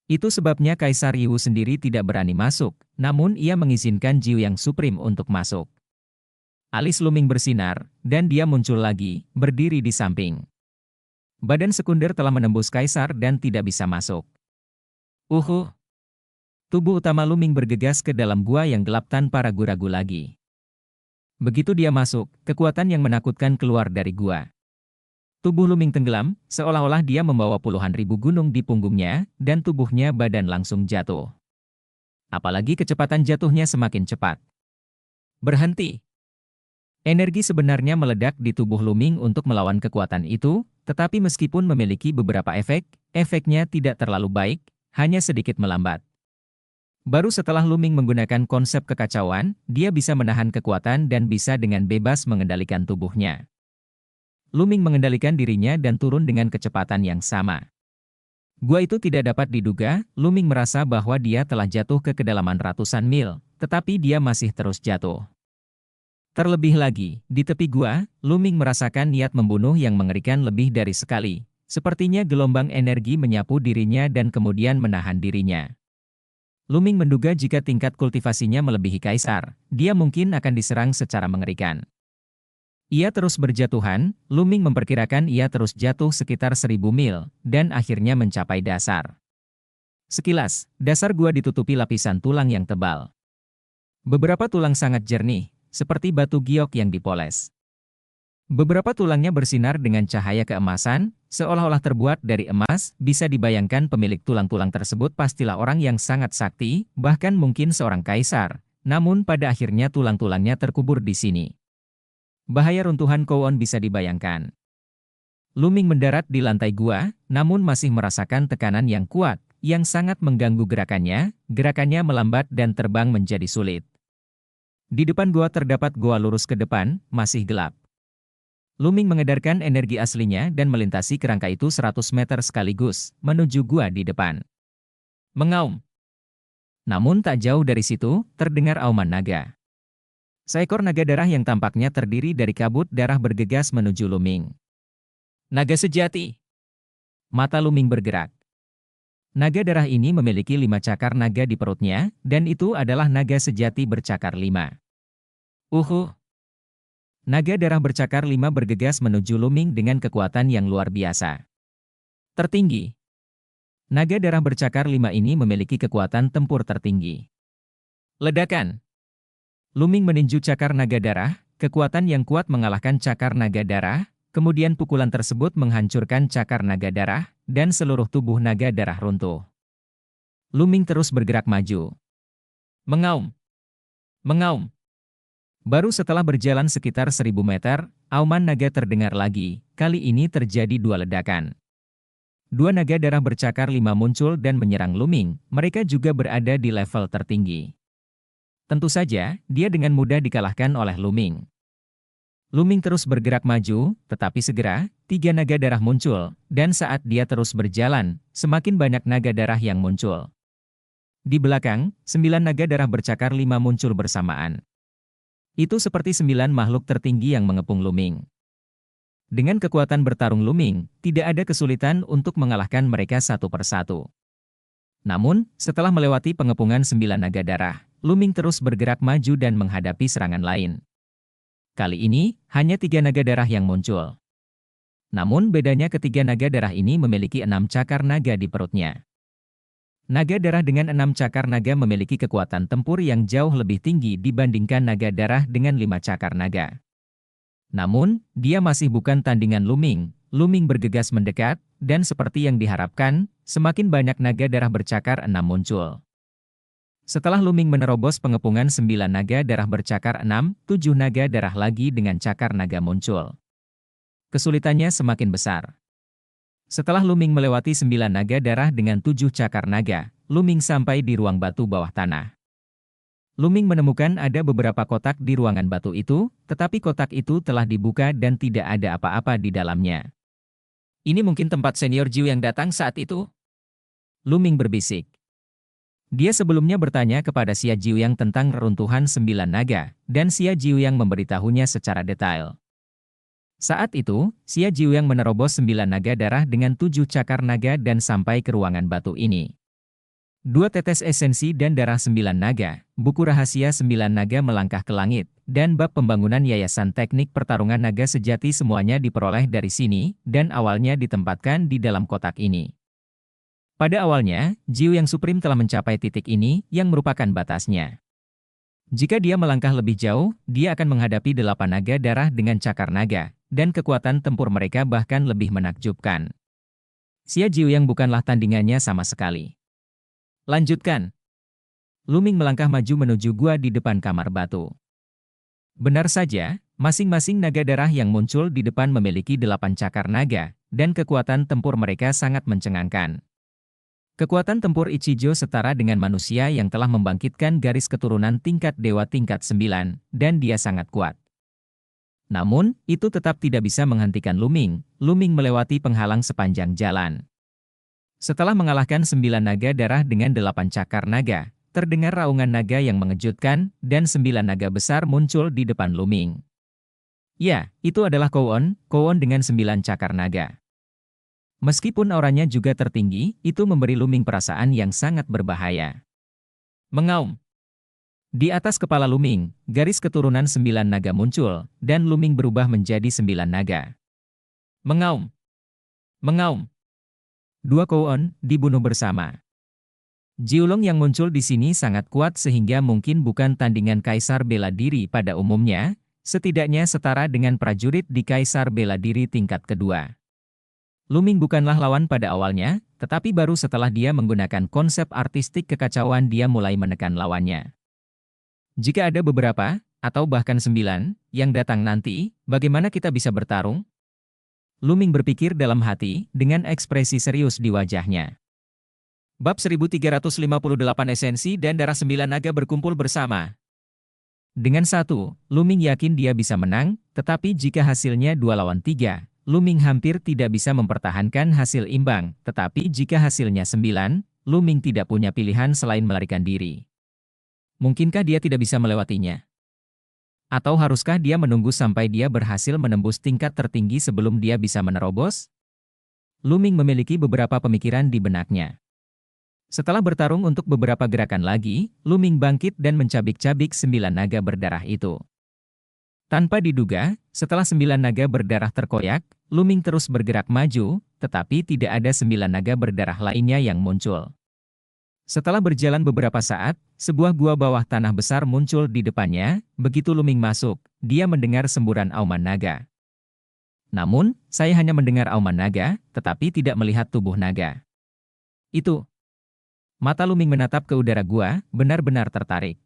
Itu sebabnya Kaisar Yiwu sendiri tidak berani masuk, namun ia mengizinkan Jiu yang Supreme untuk masuk. Alis Luming bersinar, dan dia muncul lagi, berdiri di samping. Badan sekunder telah menembus Kaisar dan tidak bisa masuk. Tubuh utama Luming bergegas ke dalam gua yang gelap tanpa ragu-ragu lagi. Begitu dia masuk, kekuatan yang menakutkan keluar dari gua. Tubuh Luming tenggelam, seolah-olah dia membawa puluhan ribu gunung di punggungnya, dan tubuhnya badan langsung jatuh. Apalagi kecepatan jatuhnya semakin cepat. Berhenti. Energi sebenarnya meledak di tubuh Luming untuk melawan kekuatan itu, tetapi meskipun memiliki beberapa efek, efeknya tidak terlalu baik, hanya sedikit melambat. Baru setelah Luming menggunakan konsep kekacauan, dia bisa menahan kekuatan dan bisa dengan bebas mengendalikan tubuhnya. Luming mengendalikan dirinya dan turun dengan kecepatan yang sama. Gua itu tidak dapat diduga, Luming merasa bahwa dia telah jatuh ke kedalaman ratusan mil, tetapi dia masih terus jatuh. Terlebih lagi, di tepi gua, Luming merasakan niat membunuh yang mengerikan lebih dari sekali. Sepertinya gelombang energi menyapu dirinya dan kemudian menahan dirinya. Luming menduga jika tingkat kultivasinya melebihi Kaisar, dia mungkin akan diserang secara mengerikan. Ia terus berjatuhan, Luming memperkirakan ia terus jatuh sekitar 1000 mil, dan akhirnya mencapai dasar. Sekilas, dasar gua ditutupi lapisan tulang yang tebal. Beberapa tulang sangat jernih, seperti batu giok yang dipoles. Beberapa tulangnya bersinar dengan cahaya keemasan, seolah-olah terbuat dari emas. Bisa dibayangkan pemilik tulang-tulang tersebut pastilah orang yang sangat sakti, bahkan mungkin seorang kaisar, namun pada akhirnya tulang-tulangnya terkubur di sini. Bahaya runtuhan Kowon bisa dibayangkan. Luming mendarat di lantai gua, namun masih merasakan tekanan yang kuat, yang sangat mengganggu gerakannya melambat dan terbang menjadi sulit. Di depan gua terdapat gua lurus ke depan, masih gelap. Luming mengedarkan energi aslinya dan melintasi kerangka itu 100 meter sekaligus, menuju gua di depan. Mengaum. Namun tak jauh dari situ, terdengar auman naga. Seekor naga darah yang tampaknya terdiri dari kabut darah bergegas menuju Luming. Naga sejati. Mata Luming bergerak. Naga darah ini memiliki 5 cakar naga di perutnya, dan itu adalah naga sejati bercakar 5. Naga darah bercakar 5 bergegas menuju Luming dengan kekuatan yang luar biasa. Tertinggi. Naga darah bercakar 5 ini memiliki kekuatan tempur tertinggi. Ledakan. Luming meninju cakar naga darah, kekuatan yang kuat mengalahkan cakar naga darah, kemudian pukulan tersebut menghancurkan cakar naga darah, dan seluruh tubuh naga darah runtuh. Luming terus bergerak maju. Mengaum. Mengaum. Baru setelah berjalan sekitar 1000 meter, auman naga terdengar lagi, kali ini terjadi dua ledakan. Dua naga darah bercakar 5 muncul dan menyerang Luming, mereka juga berada di level tertinggi. Tentu saja, dia dengan mudah dikalahkan oleh Luming. Luming terus bergerak maju, tetapi segera, 3 naga darah muncul, dan saat dia terus berjalan, semakin banyak naga darah yang muncul. Di belakang, 9 naga darah bercakar 5 muncul bersamaan. Itu seperti 9 makhluk tertinggi yang mengepung Luming. Dengan kekuatan bertarung Luming, tidak ada kesulitan untuk mengalahkan mereka satu persatu. Namun, setelah melewati pengepungan 9 naga darah, Luming terus bergerak maju dan menghadapi serangan lain. Kali ini, hanya 3 naga darah yang muncul. Namun bedanya ketiga naga darah ini memiliki 6 cakar naga di perutnya. Naga darah dengan 6 cakar naga memiliki kekuatan tempur yang jauh lebih tinggi dibandingkan naga darah dengan 5 cakar naga. Namun, dia masih bukan tandingan Luming. Luming bergegas mendekat, dan seperti yang diharapkan, semakin banyak naga darah bercakar 6 muncul. Setelah Luming menerobos pengepungan 9 naga darah bercakar 6, 7 naga darah lagi dengan cakar naga muncul. Kesulitannya semakin besar. Setelah Luming melewati 9 naga darah dengan 7 cakar naga, Luming sampai di ruang batu bawah tanah. Luming menemukan ada beberapa kotak di ruangan batu itu, tetapi kotak itu telah dibuka dan tidak ada apa-apa di dalamnya. Ini mungkin tempat senior Jiu yang datang saat itu? Luming berbisik. Dia sebelumnya bertanya kepada Xia Jiuyang tentang reruntuhan 9 naga, dan Xia Jiuyang memberitahunya secara detail. Saat itu, Xia Jiuyang menerobos 9 naga darah dengan 7 cakar naga dan sampai ke ruangan batu ini. 2 tetes esensi dan darah 9 naga, buku rahasia 9 naga melangkah ke langit, dan bab pembangunan yayasan teknik pertarungan naga sejati semuanya diperoleh dari sini, dan awalnya ditempatkan di dalam kotak ini. Pada awalnya, Jiuyang Supreme telah mencapai titik ini, yang merupakan batasnya. Jika dia melangkah lebih jauh, dia akan menghadapi 8 naga darah dengan cakar naga, dan kekuatan tempur mereka bahkan lebih menakjubkan. Xia Jiuyang bukanlah tandingannya sama sekali. Lanjutkan. Luming melangkah maju menuju gua di depan kamar batu. Benar saja, masing-masing naga darah yang muncul di depan memiliki 8 cakar naga, dan kekuatan tempur mereka sangat mencengangkan. Kekuatan tempur Ichijo setara dengan manusia yang telah membangkitkan garis keturunan tingkat dewa tingkat 9, dan dia sangat kuat. Namun, itu tetap tidak bisa menghentikan Luming. Luming melewati penghalang sepanjang jalan. Setelah mengalahkan 9 naga darah dengan 8 cakar naga, terdengar raungan naga yang mengejutkan, dan 9 naga besar muncul di depan Luming. Ya, itu adalah Kowon dengan 9 cakar naga. Meskipun auranya juga tertinggi, itu memberi Luming perasaan yang sangat berbahaya. Mengaum. Di atas kepala Luming, garis keturunan 9 naga muncul, dan Luming berubah menjadi 9 naga. Mengaum. Mengaum. 2 Kowon dibunuh bersama. Jiulong yang muncul di sini sangat kuat sehingga mungkin bukan tandingan Kaisar Bela Diri pada umumnya, setidaknya setara dengan prajurit di Kaisar Bela Diri tingkat kedua. Luming bukanlah lawan pada awalnya, tetapi baru setelah dia menggunakan konsep artistik kekacauan dia mulai menekan lawannya. Jika ada beberapa, atau bahkan 9, yang datang nanti, bagaimana kita bisa bertarung? Luming berpikir dalam hati, dengan ekspresi serius di wajahnya. Bab 1358 esensi dan darah 9 naga berkumpul bersama. Dengan satu, Luming yakin dia bisa menang, tetapi jika hasilnya 2 lawan 3, Luming hampir tidak bisa mempertahankan hasil imbang, tetapi jika hasilnya 9, Luming tidak punya pilihan selain melarikan diri. Mungkinkah dia tidak bisa melewatinya? Atau haruskah dia menunggu sampai dia berhasil menembus tingkat tertinggi sebelum dia bisa menerobos? Luming memiliki beberapa pemikiran di benaknya. Setelah bertarung untuk beberapa gerakan lagi, Luming bangkit dan mencabik-cabik 9 naga berdarah itu. Tanpa diduga, setelah 9 naga berdarah terkoyak, Luming terus bergerak maju, tetapi tidak ada 9 naga berdarah lainnya yang muncul. Setelah berjalan beberapa saat, sebuah gua bawah tanah besar muncul di depannya. Begitu Luming masuk, dia mendengar semburan auman naga. Namun, saya hanya mendengar auman naga, tetapi tidak melihat tubuh naga. Itu. Mata Luming menatap ke udara gua, benar-benar tertarik.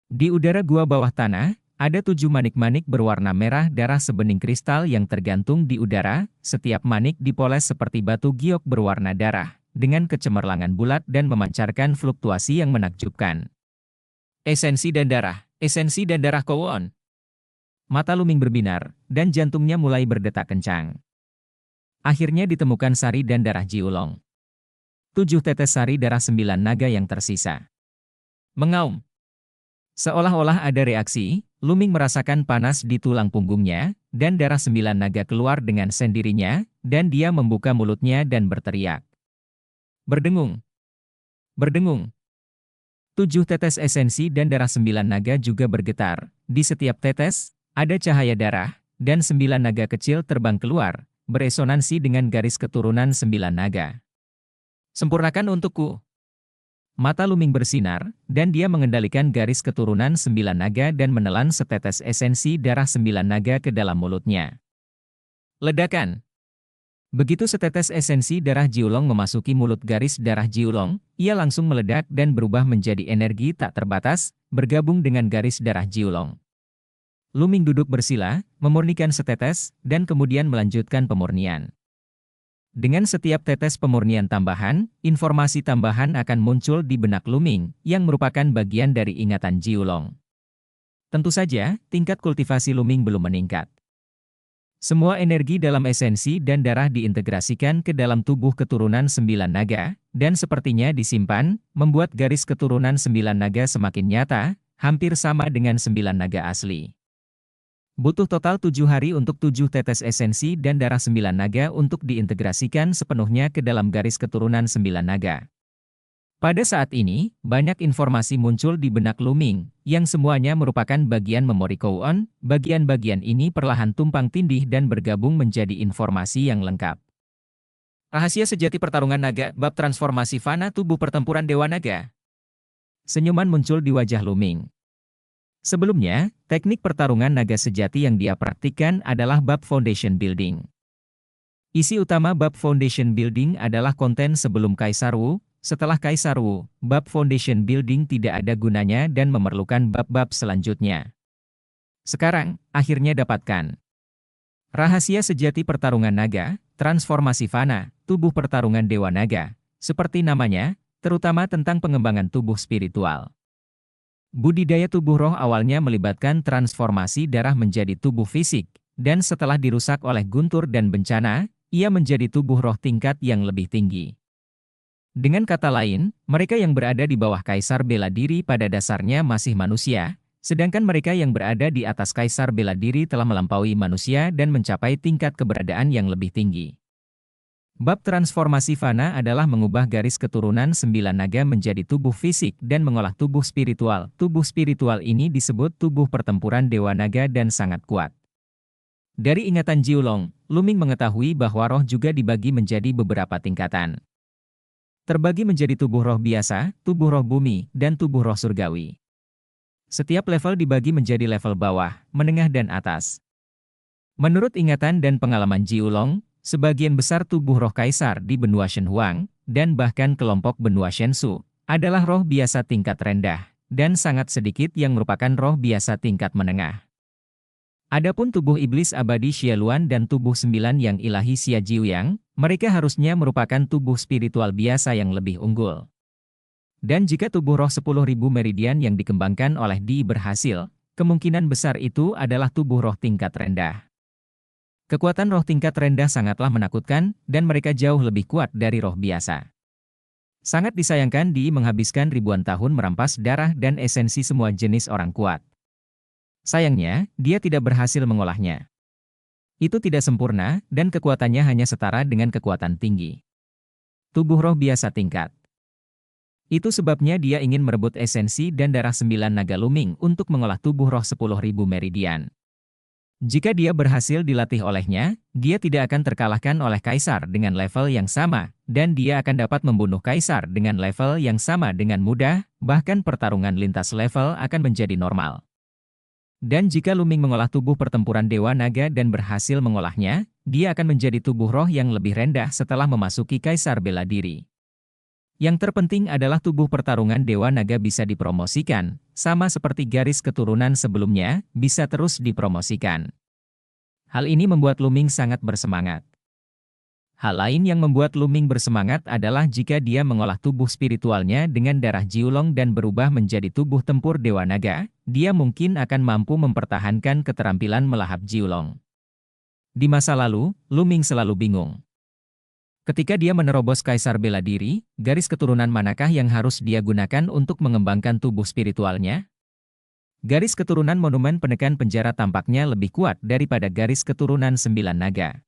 Di udara gua bawah tanah, Ada 7 manik-manik berwarna merah darah sebening kristal yang tergantung di udara, setiap manik dipoles seperti batu giok berwarna darah, dengan kecemerlangan bulat dan memancarkan fluktuasi yang menakjubkan. Esensi dan darah Kowon. Mata Luming berbinar, dan jantungnya mulai berdetak kencang. Akhirnya ditemukan sari dan darah Jiulong. 7 tetes sari darah 9 naga yang tersisa. Mengaum. Seolah-olah ada reaksi, Luming merasakan panas di tulang punggungnya, dan darah 9 naga keluar dengan sendirinya, dan dia membuka mulutnya dan berteriak. Berdengung. Berdengung. 7 tetes esensi dan darah 9 naga juga bergetar. Di setiap tetes, ada cahaya darah, dan 9 naga kecil terbang keluar, beresonansi dengan garis keturunan 9 naga. Sempurnakan untukku. Mata Luming bersinar, dan dia mengendalikan garis keturunan 9 naga dan menelan setetes esensi darah 9 naga ke dalam mulutnya. Ledakan. Begitu setetes esensi darah Jiulong memasuki mulut garis darah Jiulong, ia langsung meledak dan berubah menjadi energi tak terbatas, bergabung dengan garis darah Jiulong. Luming duduk bersila, memurnikan setetes, dan kemudian melanjutkan pemurnian. Dengan setiap tetes pemurnian tambahan, informasi tambahan akan muncul di benak Luming, yang merupakan bagian dari ingatan Jiulong. Tentu saja, tingkat kultivasi Luming belum meningkat. Semua energi dalam esensi dan darah diintegrasikan ke dalam tubuh keturunan 9 naga, dan sepertinya disimpan, membuat garis keturunan 9 naga semakin nyata, hampir sama dengan 9 naga asli. Butuh total 7 hari untuk 7 tetes esensi dan darah 9 naga untuk diintegrasikan sepenuhnya ke dalam garis keturunan 9 naga. Pada saat ini, banyak informasi muncul di benak Luming, yang semuanya merupakan bagian memori Kowon. Bagian-bagian ini perlahan tumpang tindih dan bergabung menjadi informasi yang lengkap. Rahasia sejati pertarungan naga, bab transformasi fana tubuh pertempuran Dewa Naga. Senyuman muncul di wajah Luming. Sebelumnya, teknik pertarungan naga sejati yang dia praktikkan adalah bab foundation building. Isi utama bab foundation building adalah konten sebelum Kaisar Wu. Setelah Kaisar Wu, bab foundation building tidak ada gunanya dan memerlukan bab-bab selanjutnya. Sekarang, akhirnya dapatkan. Rahasia sejati pertarungan naga, transformasi fana, tubuh pertarungan Dewa Naga. Seperti namanya, terutama tentang pengembangan tubuh spiritual. Budidaya tubuh roh awalnya melibatkan transformasi darah menjadi tubuh fisik, dan setelah dirusak oleh guntur dan bencana, ia menjadi tubuh roh tingkat yang lebih tinggi. Dengan kata lain, mereka yang berada di bawah Kaisar Bela Diri pada dasarnya masih manusia, sedangkan mereka yang berada di atas Kaisar Bela Diri telah melampaui manusia dan mencapai tingkat keberadaan yang lebih tinggi. Bab transformasi fana adalah mengubah garis keturunan 9 naga menjadi tubuh fisik dan mengolah tubuh spiritual. Tubuh spiritual ini disebut tubuh pertempuran Dewa Naga dan sangat kuat. Dari ingatan Jiulong, Luming mengetahui bahwa roh juga dibagi menjadi beberapa tingkatan. Terbagi menjadi tubuh roh biasa, tubuh roh bumi, dan tubuh roh surgawi. Setiap level dibagi menjadi level bawah, menengah dan atas. Menurut ingatan dan pengalaman Jiulong, sebagian besar tubuh roh kaisar di benua Shenhuang, dan bahkan kelompok benua Shensu, adalah roh biasa tingkat rendah, dan sangat sedikit yang merupakan roh biasa tingkat menengah. Adapun tubuh iblis abadi Xieluan dan tubuh 9 yang ilahi Xia Jiuyang, mereka harusnya merupakan tubuh spiritual biasa yang lebih unggul. Dan jika tubuh roh 10.000 meridian yang dikembangkan oleh Di berhasil, kemungkinan besar itu adalah tubuh roh tingkat rendah. Kekuatan roh tingkat rendah sangatlah menakutkan, dan mereka jauh lebih kuat dari roh biasa. Sangat disayangkan Di menghabiskan ribuan tahun merampas darah dan esensi semua jenis orang kuat. Sayangnya, dia tidak berhasil mengolahnya. Itu tidak sempurna, dan kekuatannya hanya setara dengan kekuatan tinggi. Tubuh roh biasa tingkat. Itu sebabnya dia ingin merebut esensi dan darah 9 naga Luming untuk mengolah tubuh roh 10.000 meridian. Jika dia berhasil dilatih olehnya, dia tidak akan terkalahkan oleh Kaisar dengan level yang sama, dan dia akan dapat membunuh Kaisar dengan level yang sama dengan mudah, bahkan pertarungan lintas level akan menjadi normal. Dan jika Luming mengolah tubuh pertempuran Dewa Naga dan berhasil mengolahnya, dia akan menjadi tubuh roh yang lebih rendah setelah memasuki Kaisar Bela Diri. Yang terpenting adalah tubuh pertarungan Dewa Naga bisa dipromosikan, sama seperti garis keturunan sebelumnya, bisa terus dipromosikan. Hal ini membuat Luming sangat bersemangat. Hal lain yang membuat Luming bersemangat adalah jika dia mengolah tubuh spiritualnya dengan darah Jiulong dan berubah menjadi tubuh tempur Dewa Naga, dia mungkin akan mampu mempertahankan keterampilan melahap Jiulong. Di masa lalu, Luming selalu bingung. Ketika dia menerobos Kaisar Bela Diri, garis keturunan manakah yang harus dia gunakan untuk mengembangkan tubuh spiritualnya? Garis keturunan monumen penekan penjara tampaknya lebih kuat daripada garis keturunan 9 naga.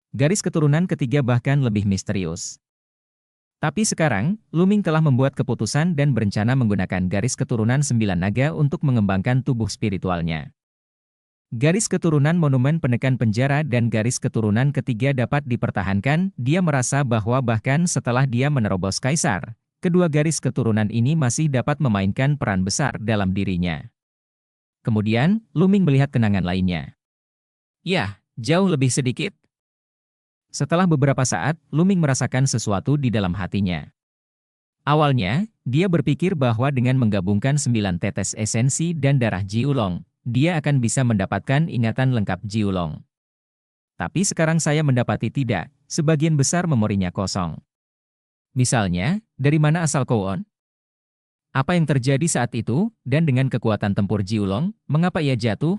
Garis keturunan ketiga bahkan lebih misterius. Tapi sekarang, Luming telah membuat keputusan dan berencana menggunakan garis keturunan 9 naga untuk mengembangkan tubuh spiritualnya. Garis keturunan monumen penekan penjara dan garis keturunan ketiga dapat dipertahankan. Dia merasa bahwa bahkan setelah dia menerobos Kaisar, kedua garis keturunan ini masih dapat memainkan peran besar dalam dirinya. Kemudian, Luming melihat kenangan lainnya. Ya, jauh lebih sedikit. Setelah beberapa saat, Luming merasakan sesuatu di dalam hatinya. Awalnya, dia berpikir bahwa dengan menggabungkan 9 tetes esensi dan darah Jiulong, dia akan bisa mendapatkan ingatan lengkap Jiulong. Tapi sekarang saya mendapati tidak, sebagian besar memorinya kosong. Misalnya, dari mana asal Kowon? Apa yang terjadi saat itu, dan dengan kekuatan tempur Jiulong, mengapa ia jatuh?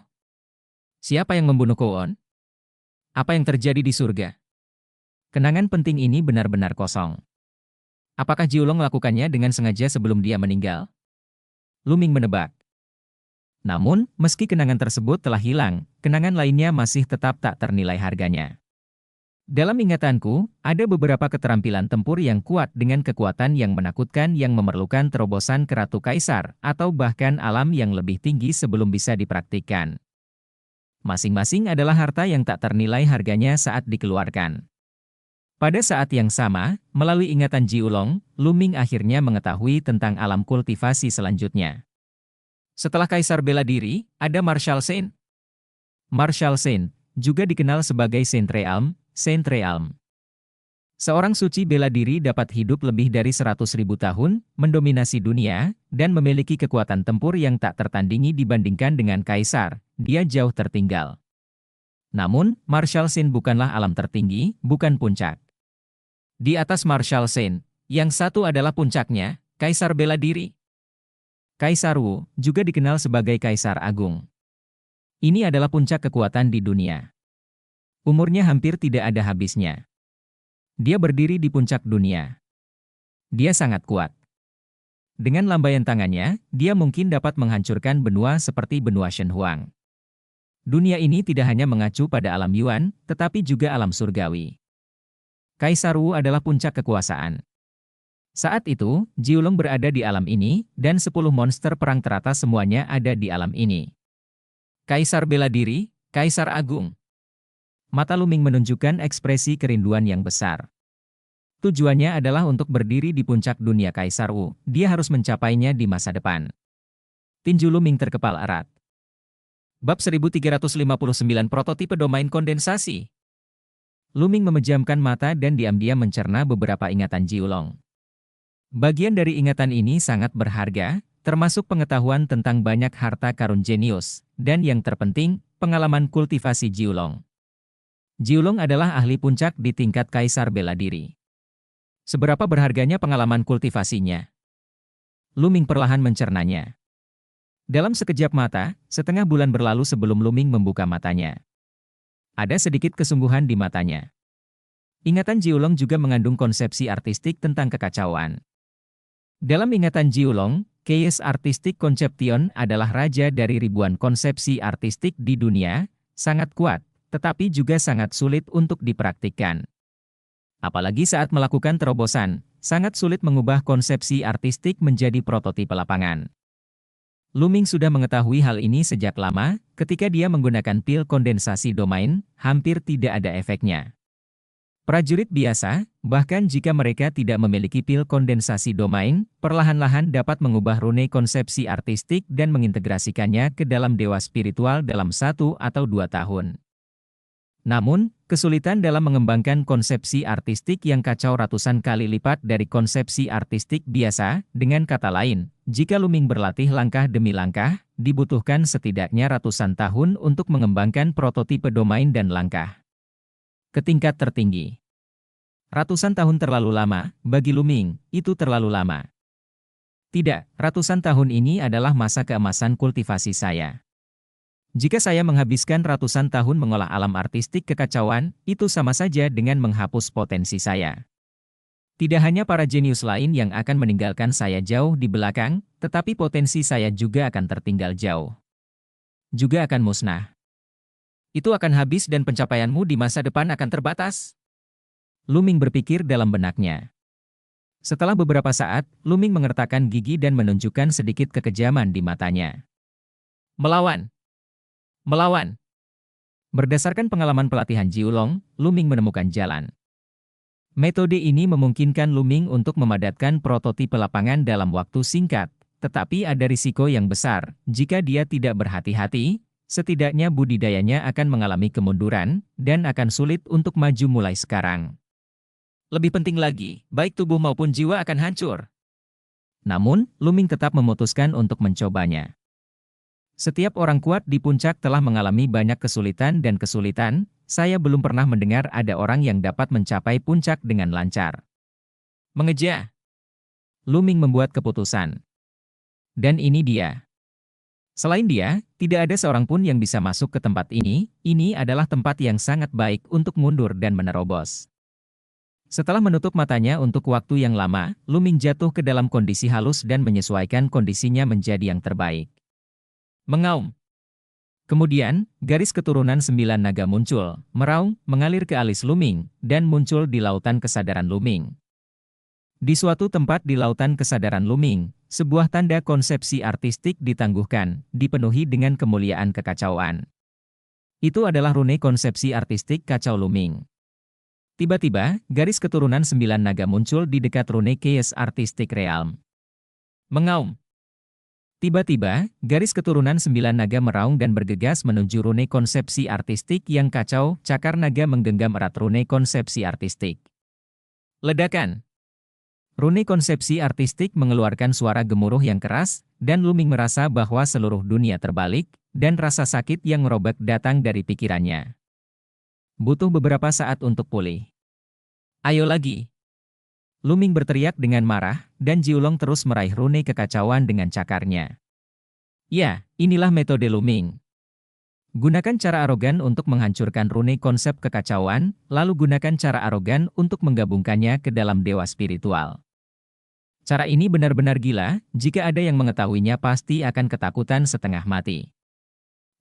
Siapa yang membunuh Kowon? Apa yang terjadi di surga? Kenangan penting ini benar-benar kosong. Apakah Jiulong melakukannya dengan sengaja sebelum dia meninggal? Luming menebak. Namun, meski kenangan tersebut telah hilang, kenangan lainnya masih tetap tak ternilai harganya. Dalam ingatanku, ada beberapa keterampilan tempur yang kuat dengan kekuatan yang menakutkan yang memerlukan terobosan ke Ratu Kaisar, atau bahkan alam yang lebih tinggi sebelum bisa dipraktikkan. Masing-masing adalah harta yang tak ternilai harganya saat dikeluarkan. Pada saat yang sama, melalui ingatan Jiulong, Luming akhirnya mengetahui tentang alam kultivasi selanjutnya. Setelah Kaisar Bela Diri, ada Marshal Saint. Marshal Saint, juga dikenal sebagai Saint Realm. Seorang suci bela diri dapat hidup lebih dari 100.000 tahun, mendominasi dunia, dan memiliki kekuatan tempur yang tak tertandingi dibandingkan dengan Kaisar. Dia jauh tertinggal. Namun, Marshal Saint bukanlah alam tertinggi, bukan puncak. Di atas Marshal Saint, yang satu adalah puncaknya, Kaisar Bela Diri. Kaisar Wu, juga dikenal sebagai Kaisar Agung. Ini adalah puncak kekuatan di dunia. Umurnya hampir tidak ada habisnya. Dia berdiri di puncak dunia. Dia sangat kuat. Dengan lambaian tangannya, dia mungkin dapat menghancurkan benua seperti benua Shenhuang. Dunia ini tidak hanya mengacu pada alam Yuan, tetapi juga alam surgawi. Kaisar Wu adalah puncak kekuasaan. Saat itu, Jiulong berada di alam ini, dan 10 monster perang teratas semuanya ada di alam ini. Kaisar Bela Diri, Kaisar Agung. Mata Luming menunjukkan ekspresi kerinduan yang besar. Tujuannya adalah untuk berdiri di puncak dunia Kaisar Wu. Dia harus mencapainya di masa depan. Tinju Luming terkepal erat. Bab 1359 Prototipe Domain Kondensasi. Luming memejamkan mata dan diam-diam mencerna beberapa ingatan Jiulong. Bagian dari ingatan ini sangat berharga, termasuk pengetahuan tentang banyak harta karun jenius, dan yang terpenting, pengalaman kultivasi Jiulong. Jiulong adalah ahli puncak di tingkat Kaisar Bela Diri. Seberapa berharganya pengalaman kultivasinya? Luming perlahan mencernanya. Dalam sekejap mata, setengah bulan berlalu sebelum Luming membuka matanya. Ada sedikit kesungguhan di matanya. Ingatan Jiulong juga mengandung konsepsi artistik tentang kekacauan. Dalam ingatan Jiulong, Chaos Artistic Conception adalah raja dari ribuan konsepsi artistik di dunia, sangat kuat, tetapi juga sangat sulit untuk dipraktikkan. Apalagi saat melakukan terobosan, sangat sulit mengubah konsepsi artistik menjadi prototipe lapangan. Luming sudah mengetahui hal ini sejak lama, ketika dia menggunakan pil kondensasi domain, hampir tidak ada efeknya. Prajurit biasa, bahkan jika mereka tidak memiliki pil kondensasi domain, perlahan-lahan dapat mengubah rune konsepsi artistik dan mengintegrasikannya ke dalam dewa spiritual dalam 1 atau 2 tahun. Namun, Kesulitan dalam mengembangkan konsepsi artistik yang kacau ratusan kali lipat dari konsepsi artistik biasa. Dengan kata lain, jika Looming berlatih langkah demi langkah, dibutuhkan setidaknya ratusan tahun untuk mengembangkan prototipe domain dan langkah ke tingkat tertinggi. Ratusan tahun terlalu lama, bagi Looming, itu terlalu lama. Tidak, ratusan tahun ini adalah masa keemasan kultivasi saya. Jika saya menghabiskan ratusan tahun mengolah alam artistik kekacauan, itu sama saja dengan menghapus potensi saya. Tidak hanya para jenius lain yang akan meninggalkan saya jauh di belakang, tetapi potensi saya juga akan tertinggal jauh. Juga akan musnah. Itu akan habis dan pencapaianmu di masa depan akan terbatas. Looming berpikir dalam benaknya. Setelah beberapa saat, Looming mengertakkan gigi dan menunjukkan sedikit kekejaman di matanya. Melawan. Melawan. Berdasarkan pengalaman pelatihan Jiulong, Looming menemukan jalan. Metode ini memungkinkan Looming untuk memadatkan prototipe lapangan dalam waktu singkat, tetapi ada risiko yang besar. Jika dia tidak berhati-hati, setidaknya budidayanya akan mengalami kemunduran, dan akan sulit untuk maju mulai sekarang. Lebih penting lagi, baik tubuh maupun jiwa akan hancur. Namun, Looming tetap memutuskan untuk mencobanya. Setiap orang kuat di puncak telah mengalami banyak kesulitan dan kesulitan. Saya belum pernah mendengar ada orang yang dapat mencapai puncak dengan lancar. Mengeja. Looming membuat keputusan. Dan ini dia. Selain dia, tidak ada seorang pun yang bisa masuk ke tempat ini. Ini adalah tempat yang sangat baik untuk mundur dan menerobos. Setelah menutup matanya untuk waktu yang lama, Looming jatuh ke dalam kondisi halus dan menyesuaikan kondisinya menjadi yang terbaik. Mengaum. Kemudian, garis keturunan 9 naga muncul, meraung, mengalir ke alis Looming, dan muncul di lautan kesadaran Looming. Di suatu tempat di lautan kesadaran Looming, sebuah tanda konsepsi artistik ditangguhkan, dipenuhi dengan kemuliaan kekacauan. Itu adalah rune konsepsi artistik kacau Looming. Tiba-tiba, garis keturunan 9 naga muncul di dekat rune Chaos Artistic Realm. Mengaum. Tiba-tiba, garis keturunan 9 naga meraung dan bergegas menuju rune konsepsi artistik yang kacau. Cakar naga menggenggam erat rune konsepsi artistik. Ledakan. Rune konsepsi artistik mengeluarkan suara gemuruh yang keras, dan Looming merasa bahwa seluruh dunia terbalik, dan rasa sakit yang merobek datang dari pikirannya. Butuh beberapa saat untuk pulih. Ayo lagi. Looming berteriak dengan marah, dan Jiulong terus meraih rune kekacauan dengan cakarnya. Ya, inilah metode Looming. Gunakan cara arogan untuk menghancurkan rune konsep kekacauan, lalu gunakan cara arogan untuk menggabungkannya ke dalam dewa spiritual. Cara ini benar-benar gila, jika ada yang mengetahuinya pasti akan ketakutan setengah mati.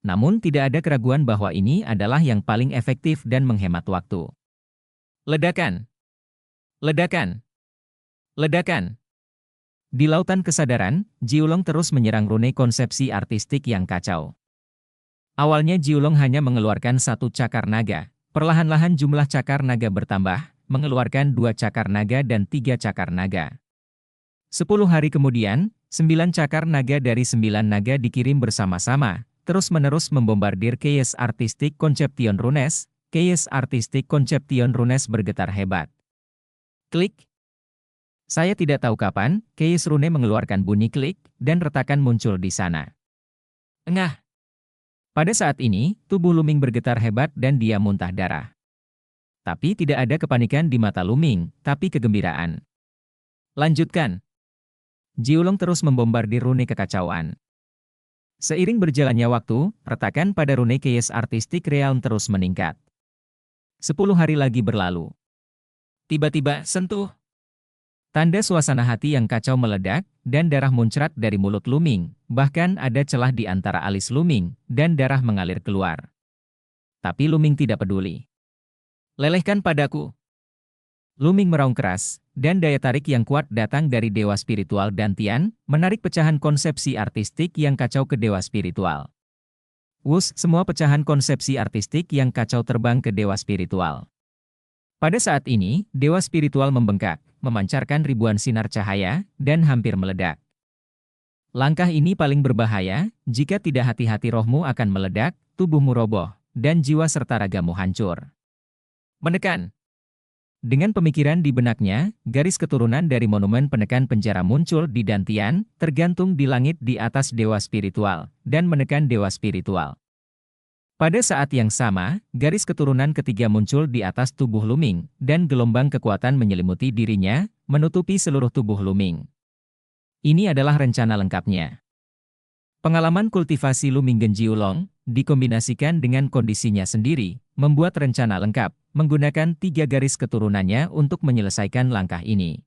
Namun tidak ada keraguan bahwa ini adalah yang paling efektif dan menghemat waktu. Ledakan. Ledakan. Ledakan. Di lautan kesadaran, Jiulong terus menyerang rune konsepsi artistik yang kacau. Awalnya Jiulong hanya mengeluarkan 1 cakar naga. Perlahan-lahan jumlah cakar naga bertambah, mengeluarkan 2 cakar naga dan 3 cakar naga. 10 hari kemudian, 9 cakar naga dari 9 naga dikirim bersama-sama, terus-menerus membombardir Chaos Artistic Conception Runes. Chaos Artistic Conception Runes bergetar hebat. Klik. Saya tidak tahu kapan, Chaos Rune mengeluarkan bunyi klik, dan retakan muncul di sana. Engah. Pada saat ini, tubuh Looming bergetar hebat dan dia muntah darah. Tapi tidak ada kepanikan di mata Looming, tapi kegembiraan. Lanjutkan. Jiulong terus membombardir rune kekacauan. Seiring berjalannya waktu, retakan pada rune Chaos Artistic Realm terus meningkat. 10 hari lagi berlalu. Tiba-tiba, sentuh. Tanda suasana hati yang kacau meledak, dan darah muncrat dari mulut Looming, bahkan ada celah di antara alis Looming, dan darah mengalir keluar. Tapi Looming tidak peduli. Lelehkan padaku. Looming meraung keras, dan daya tarik yang kuat datang dari dewa spiritual Dantian, menarik pecahan konsepsi artistik yang kacau ke dewa spiritual. Wus, semua pecahan konsepsi artistik yang kacau terbang ke dewa spiritual. Pada saat ini, dewa spiritual membengkak, memancarkan ribuan sinar cahaya, dan hampir meledak. Langkah ini paling berbahaya, jika tidak hati-hati rohmu akan meledak, tubuhmu roboh, dan jiwa serta ragamu hancur. Menekan. Dengan pemikiran di benaknya, garis keturunan dari monumen penekan penjara muncul di Dantian, tergantung di langit di atas dewa spiritual, dan menekan dewa spiritual. Pada saat yang sama, garis keturunan ketiga muncul di atas tubuh Luming, dan gelombang kekuatan menyelimuti dirinya, menutupi seluruh tubuh Luming. Ini adalah rencana lengkapnya. Pengalaman kultivasi Luming Genji Ulong, dikombinasikan dengan kondisinya sendiri, membuat rencana lengkap, menggunakan 3 garis keturunannya untuk menyelesaikan langkah ini.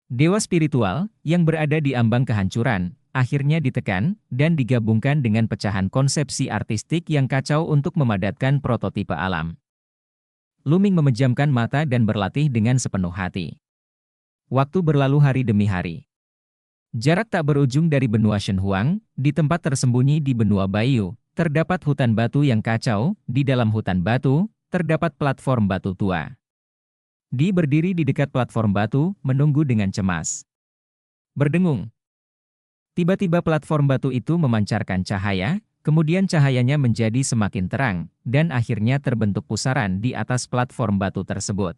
Dewa spiritual, yang berada di ambang kehancuran, akhirnya ditekan, dan digabungkan dengan pecahan konsepsi artistik yang kacau untuk memadatkan prototipe alam. Luming memejamkan mata dan berlatih dengan sepenuh hati. Waktu berlalu hari demi hari. Jarak tak berujung dari benua Shenhuang, di tempat tersembunyi di benua Baiyu, terdapat hutan batu yang kacau, di dalam hutan batu, terdapat platform batu tua. Di berdiri di dekat platform batu, menunggu dengan cemas. Berdengung. Tiba-tiba platform batu itu memancarkan cahaya, kemudian cahayanya menjadi semakin terang, dan akhirnya terbentuk pusaran di atas platform batu tersebut.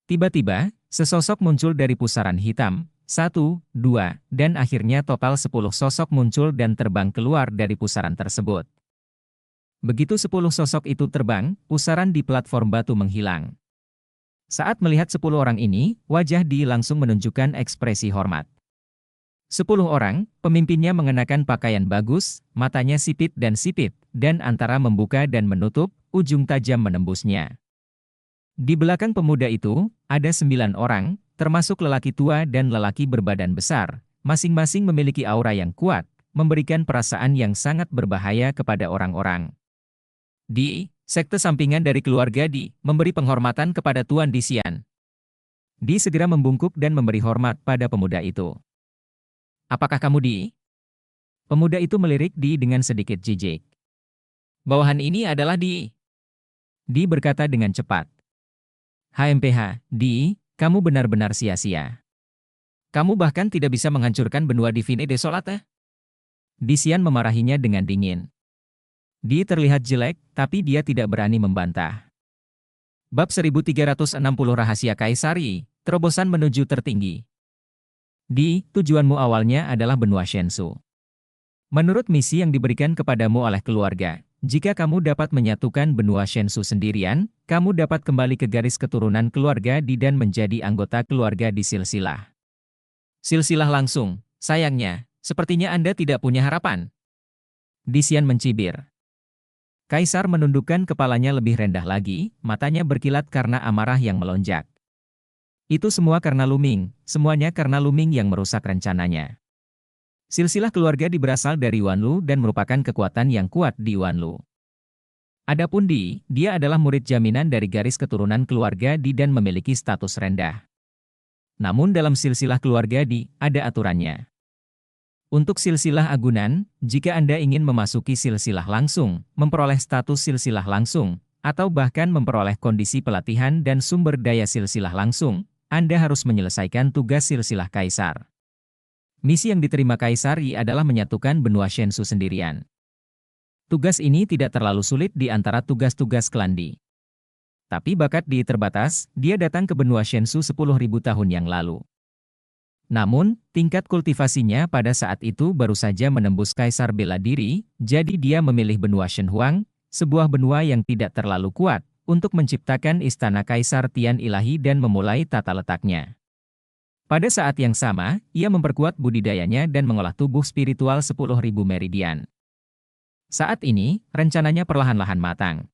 Tiba-tiba, sesosok muncul dari pusaran hitam, 1, 2, dan akhirnya total 10 sosok muncul dan terbang keluar dari pusaran tersebut. Begitu 10 sosok itu terbang, pusaran di platform batu menghilang. Saat melihat 10 orang ini, wajah Di langsung menunjukkan ekspresi hormat. 10 orang, pemimpinnya mengenakan pakaian bagus, matanya sipit, dan antara membuka dan menutup, ujung tajam menembusnya. Di belakang pemuda itu, ada 9 orang, termasuk lelaki tua dan lelaki berbadan besar, masing-masing memiliki aura yang kuat, memberikan perasaan yang sangat berbahaya kepada orang-orang. Di, sekte sampingan dari keluarga Di, memberi penghormatan kepada Tuan Di Xian. Di segera membungkuk dan memberi hormat pada pemuda itu. Apakah kamu Di? Pemuda itu melirik Di dengan sedikit jijik. Bawahan ini adalah Di. Di berkata dengan cepat. HMPH, Di, kamu benar-benar sia-sia. Kamu bahkan tidak bisa menghancurkan benua Divine Desolate. Di Xian memarahinya dengan dingin. Di terlihat jelek, tapi dia tidak berani membantah. Bab 1360 Rahasia Kaisari, terobosan menuju tertinggi. Di, tujuanmu awalnya adalah benua Shensu. Menurut misi yang diberikan kepadamu oleh keluarga, jika kamu dapat menyatukan benua Shensu sendirian, kamu dapat kembali ke garis keturunan keluarga Di dan menjadi anggota keluarga di silsilah. Silsilah langsung, sayangnya, sepertinya Anda tidak punya harapan. Di Xian mencibir. Kaisar menundukkan kepalanya lebih rendah lagi, matanya berkilat karena amarah yang melonjak. Itu semua karena Luming, semuanya karena Luming yang merusak rencananya. Silsilah keluarga Di berasal dari Wanlu dan merupakan kekuatan yang kuat di Wanlu. Adapun Di, dia adalah murid jaminan dari garis keturunan keluarga Di dan memiliki status rendah. Namun dalam silsilah keluarga Di, ada aturannya. Untuk silsilah agunan, jika Anda ingin memasuki silsilah langsung, memperoleh status silsilah langsung, atau bahkan memperoleh kondisi pelatihan dan sumber daya silsilah langsung, Anda harus menyelesaikan tugas silsilah kaisar. Misi yang diterima Kaisar Yi adalah menyatukan benua Shensu sendirian. Tugas ini tidak terlalu sulit di antara tugas-tugas klan Di. Tapi bakat Di terbatas, dia datang ke benua Shensu 10.000 tahun yang lalu. Namun, tingkat kultivasinya pada saat itu baru saja menembus Kaisar Bela Diri, jadi dia memilih benua Shenhuang, sebuah benua yang tidak terlalu kuat, untuk menciptakan istana Kaisar Tian Ilahi dan memulai tata letaknya. Pada saat yang sama, ia memperkuat budidayanya dan mengolah tubuh spiritual 10.000 meridian. Saat ini, rencananya perlahan-lahan matang.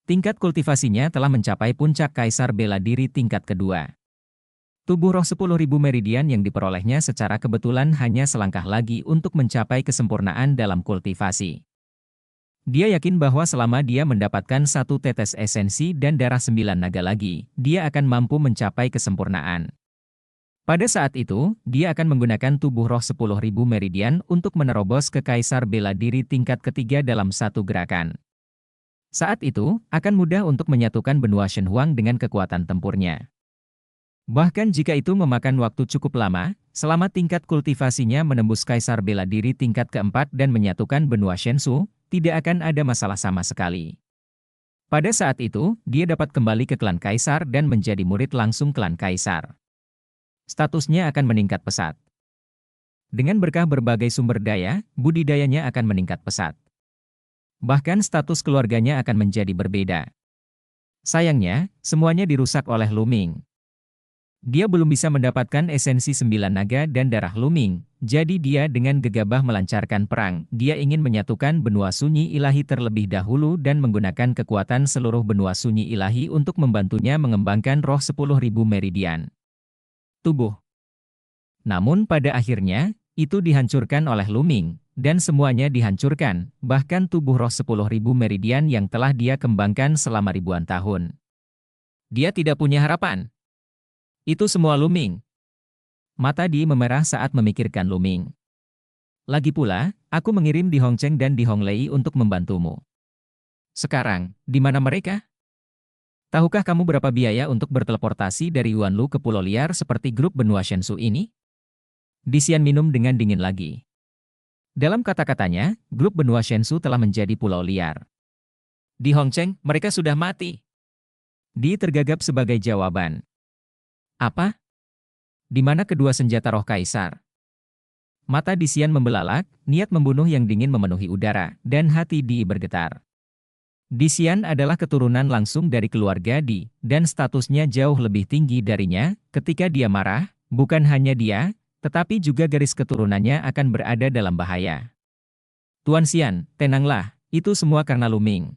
Tingkat kultivasinya telah mencapai puncak Kaisar Bela Diri tingkat kedua. Tubuh roh 10.000 meridian yang diperolehnya secara kebetulan hanya selangkah lagi untuk mencapai kesempurnaan dalam kultivasi. Dia yakin bahwa selama dia mendapatkan 1 tetes esensi dan darah 9 naga lagi, dia akan mampu mencapai kesempurnaan. Pada saat itu, dia akan menggunakan tubuh roh 10.000 meridian untuk menerobos ke Kaisar Bela Diri tingkat ketiga dalam satu gerakan. Saat itu, akan mudah untuk menyatukan benua Shenhuang dengan kekuatan tempurnya. Bahkan jika itu memakan waktu cukup lama, selama tingkat kultivasinya menembus Kaisar Bela Diri tingkat keempat dan menyatukan benua Shensu, tidak akan ada masalah sama sekali. Pada saat itu, dia dapat kembali ke klan kaisar dan menjadi murid langsung klan kaisar. Statusnya akan meningkat pesat. Dengan berkah berbagai sumber daya, budidayanya akan meningkat pesat. Bahkan status keluarganya akan menjadi berbeda. Sayangnya, semuanya dirusak oleh Lu Ming. Dia belum bisa mendapatkan esensi 9 naga dan darah Lu Ming, jadi dia dengan gegabah melancarkan perang. Dia ingin menyatukan benua sunyi ilahi terlebih dahulu dan menggunakan kekuatan seluruh benua sunyi ilahi untuk membantunya mengembangkan roh 10.000 meridian tubuh. Namun pada akhirnya, itu dihancurkan oleh Lu Ming, dan semuanya dihancurkan, bahkan tubuh roh 10.000 meridian yang telah dia kembangkan selama ribuan tahun. Dia tidak punya harapan. Itu semua Lu Ming. Mata Di memerah saat memikirkan Lu Ming. Lagi pula, aku mengirim Di Hongcheng dan Di Honglei untuk membantumu. Sekarang, di mana mereka? Tahukah kamu berapa biaya untuk berteleportasi dari Yuanlu ke pulau liar seperti grup benua Shensu ini? Di Xian minum dengan dingin lagi. Dalam kata-katanya, grup benua Shensu telah menjadi pulau liar. Di Hongcheng, mereka sudah mati. Di tergagap sebagai jawaban. Apa? Di mana kedua senjata roh kaisar? Mata Di Xian membelalak, niat membunuh yang dingin memenuhi udara, dan hati Di bergetar. Di Xian adalah keturunan langsung dari keluarga Di, dan statusnya jauh lebih tinggi darinya. Ketika dia marah, bukan hanya dia, tetapi juga garis keturunannya akan berada dalam bahaya. Tuan Xian, tenanglah, itu semua karena Lu Ming.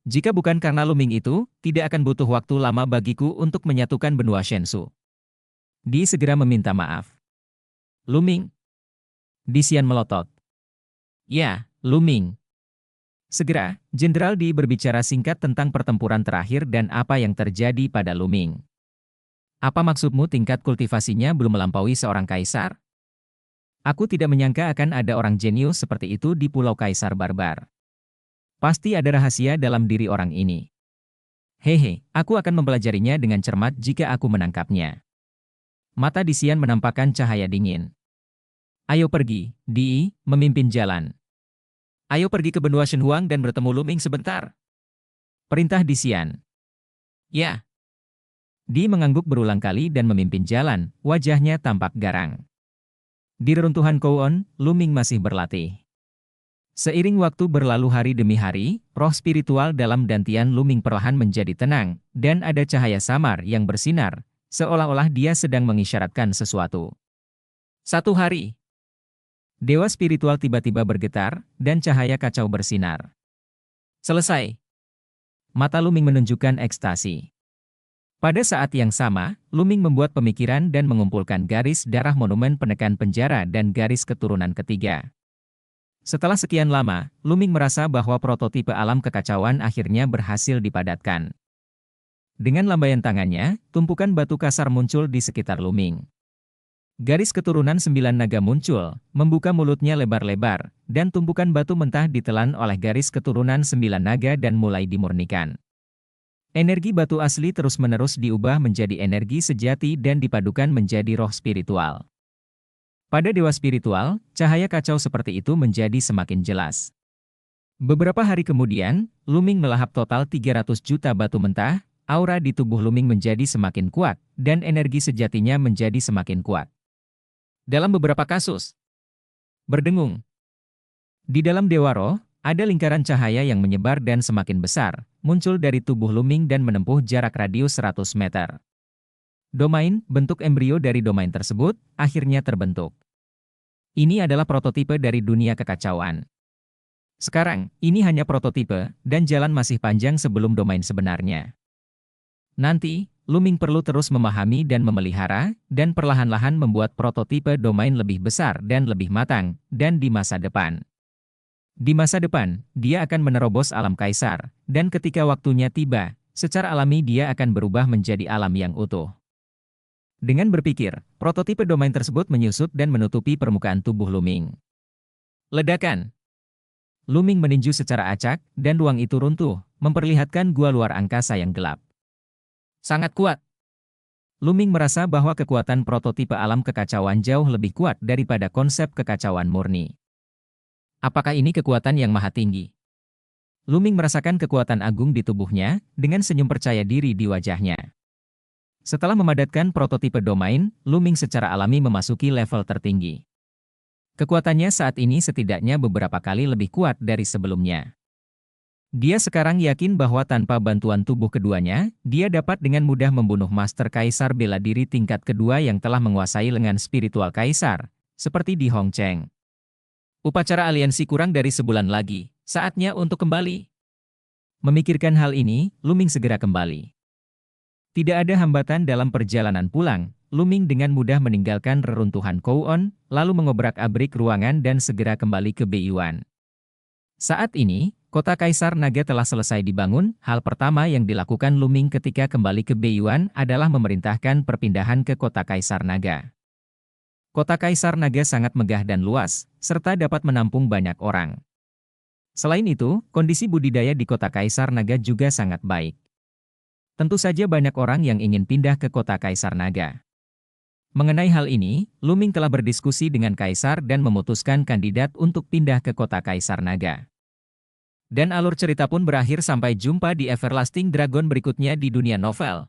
Jika bukan karena Lu Ming itu, tidak akan butuh waktu lama bagiku untuk menyatukan benua Shensu. Di segera meminta maaf. Lu Ming? Di Xian melotot. Ya, Lu Ming. Segera, Jenderal Di berbicara singkat tentang pertempuran terakhir dan apa yang terjadi pada Lu Ming. Apa maksudmu tingkat kultivasinya belum melampaui seorang kaisar? Aku tidak menyangka akan ada orang jenius seperti itu di Pulau Kaisar Barbar. Pasti ada rahasia dalam diri orang ini. Hehe, aku akan mempelajarinya dengan cermat jika aku menangkapnya. Mata Di Xian menampakkan cahaya dingin. Ayo pergi, Di, memimpin jalan. Ayo pergi ke benua Shenhuang dan bertemu Lu Ming sebentar. Perintah Di Xian. Ya. Di mengangguk berulang kali dan memimpin jalan, wajahnya tampak garang. Di reruntuhan Kowon, Lu Ming masih berlatih. Seiring waktu berlalu hari demi hari, roh spiritual dalam dantian Lu Ming perlahan menjadi tenang, dan ada cahaya samar yang bersinar, seolah-olah dia sedang mengisyaratkan sesuatu. Satu hari, dewa spiritual tiba-tiba bergetar, dan cahaya kacau bersinar. Selesai. Mata Lu Ming menunjukkan ekstasi. Pada saat yang sama, Lu Ming membuat pemikiran dan mengumpulkan garis darah monumen penekan penjara dan garis keturunan ketiga. Setelah sekian lama, Lu Ming merasa bahwa prototipe alam kekacauan akhirnya berhasil dipadatkan. Dengan lambaian tangannya, tumpukan batu kasar muncul di sekitar Lu Ming. Garis keturunan 9 naga muncul, membuka mulutnya lebar-lebar, dan tumpukan batu mentah ditelan oleh garis keturunan 9 naga dan mulai dimurnikan. Energi batu asli terus-menerus diubah menjadi energi sejati dan dipadukan menjadi roh spiritual. Pada dewa spiritual, cahaya kacau seperti itu menjadi semakin jelas. Beberapa hari kemudian, Lu Ming melahap total 300 juta batu mentah, aura di tubuh Lu Ming menjadi semakin kuat, dan energi sejatinya menjadi semakin kuat. Dalam beberapa kasus, berdengung. Di dalam Dewa Roh, ada lingkaran cahaya yang menyebar dan semakin besar, muncul dari tubuh Lu Ming dan menempuh jarak radius 100 meter. Domain, bentuk embrio dari domain tersebut, akhirnya terbentuk. Ini adalah prototipe dari dunia kekacauan. Sekarang, ini hanya prototipe, dan jalan masih panjang sebelum domain sebenarnya. Nanti, Lu Ming perlu terus memahami dan memelihara, dan perlahan-lahan membuat prototipe domain lebih besar dan lebih matang, dan di masa depan. Di masa depan, dia akan menerobos alam kaisar, dan ketika waktunya tiba, secara alami dia akan berubah menjadi alam yang utuh. Dengan berpikir, prototipe domain tersebut menyusut dan menutupi permukaan tubuh Lu Ming. Ledakan. Lu Ming meninju secara acak, dan ruang itu runtuh, memperlihatkan gua luar angkasa yang gelap. Sangat kuat. Lu Ming merasa bahwa kekuatan prototipe alam kekacauan jauh lebih kuat daripada konsep kekacauan murni. Apakah ini kekuatan yang maha tinggi? Luming merasakan kekuatan agung di tubuhnya, dengan senyum percaya diri di wajahnya. Setelah memadatkan prototipe domain, Luming secara alami memasuki level tertinggi. Kekuatannya saat ini setidaknya beberapa kali lebih kuat dari sebelumnya. Dia sekarang yakin bahwa tanpa bantuan tubuh keduanya, dia dapat dengan mudah membunuh Master Kaisar bela diri tingkat kedua yang telah menguasai lengan spiritual Kaisar, seperti di Hong Cheng. Upacara aliansi kurang dari sebulan lagi, saatnya untuk kembali. Memikirkan hal ini, Luming segera kembali. Tidak ada hambatan dalam perjalanan pulang, Luming dengan mudah meninggalkan reruntuhan Kou'on, lalu mengobrak-abrik ruangan dan segera kembali ke Beiyuan. Saat ini, kota Kaisar Naga telah selesai dibangun. Hal pertama yang dilakukan Luming ketika kembali ke Beiyuan adalah memerintahkan perpindahan ke kota Kaisar Naga. Kota Kaisar Naga sangat megah dan luas, serta dapat menampung banyak orang. Selain itu, kondisi budidaya di kota Kaisar Naga juga sangat baik. Tentu saja banyak orang yang ingin pindah ke kota Kaisar Naga. Mengenai hal ini, Luming telah berdiskusi dengan Kaisar dan memutuskan kandidat untuk pindah ke kota Kaisar Naga. Dan alur cerita pun berakhir. Sampai jumpa di Everlasting Dragon berikutnya di dunia novel.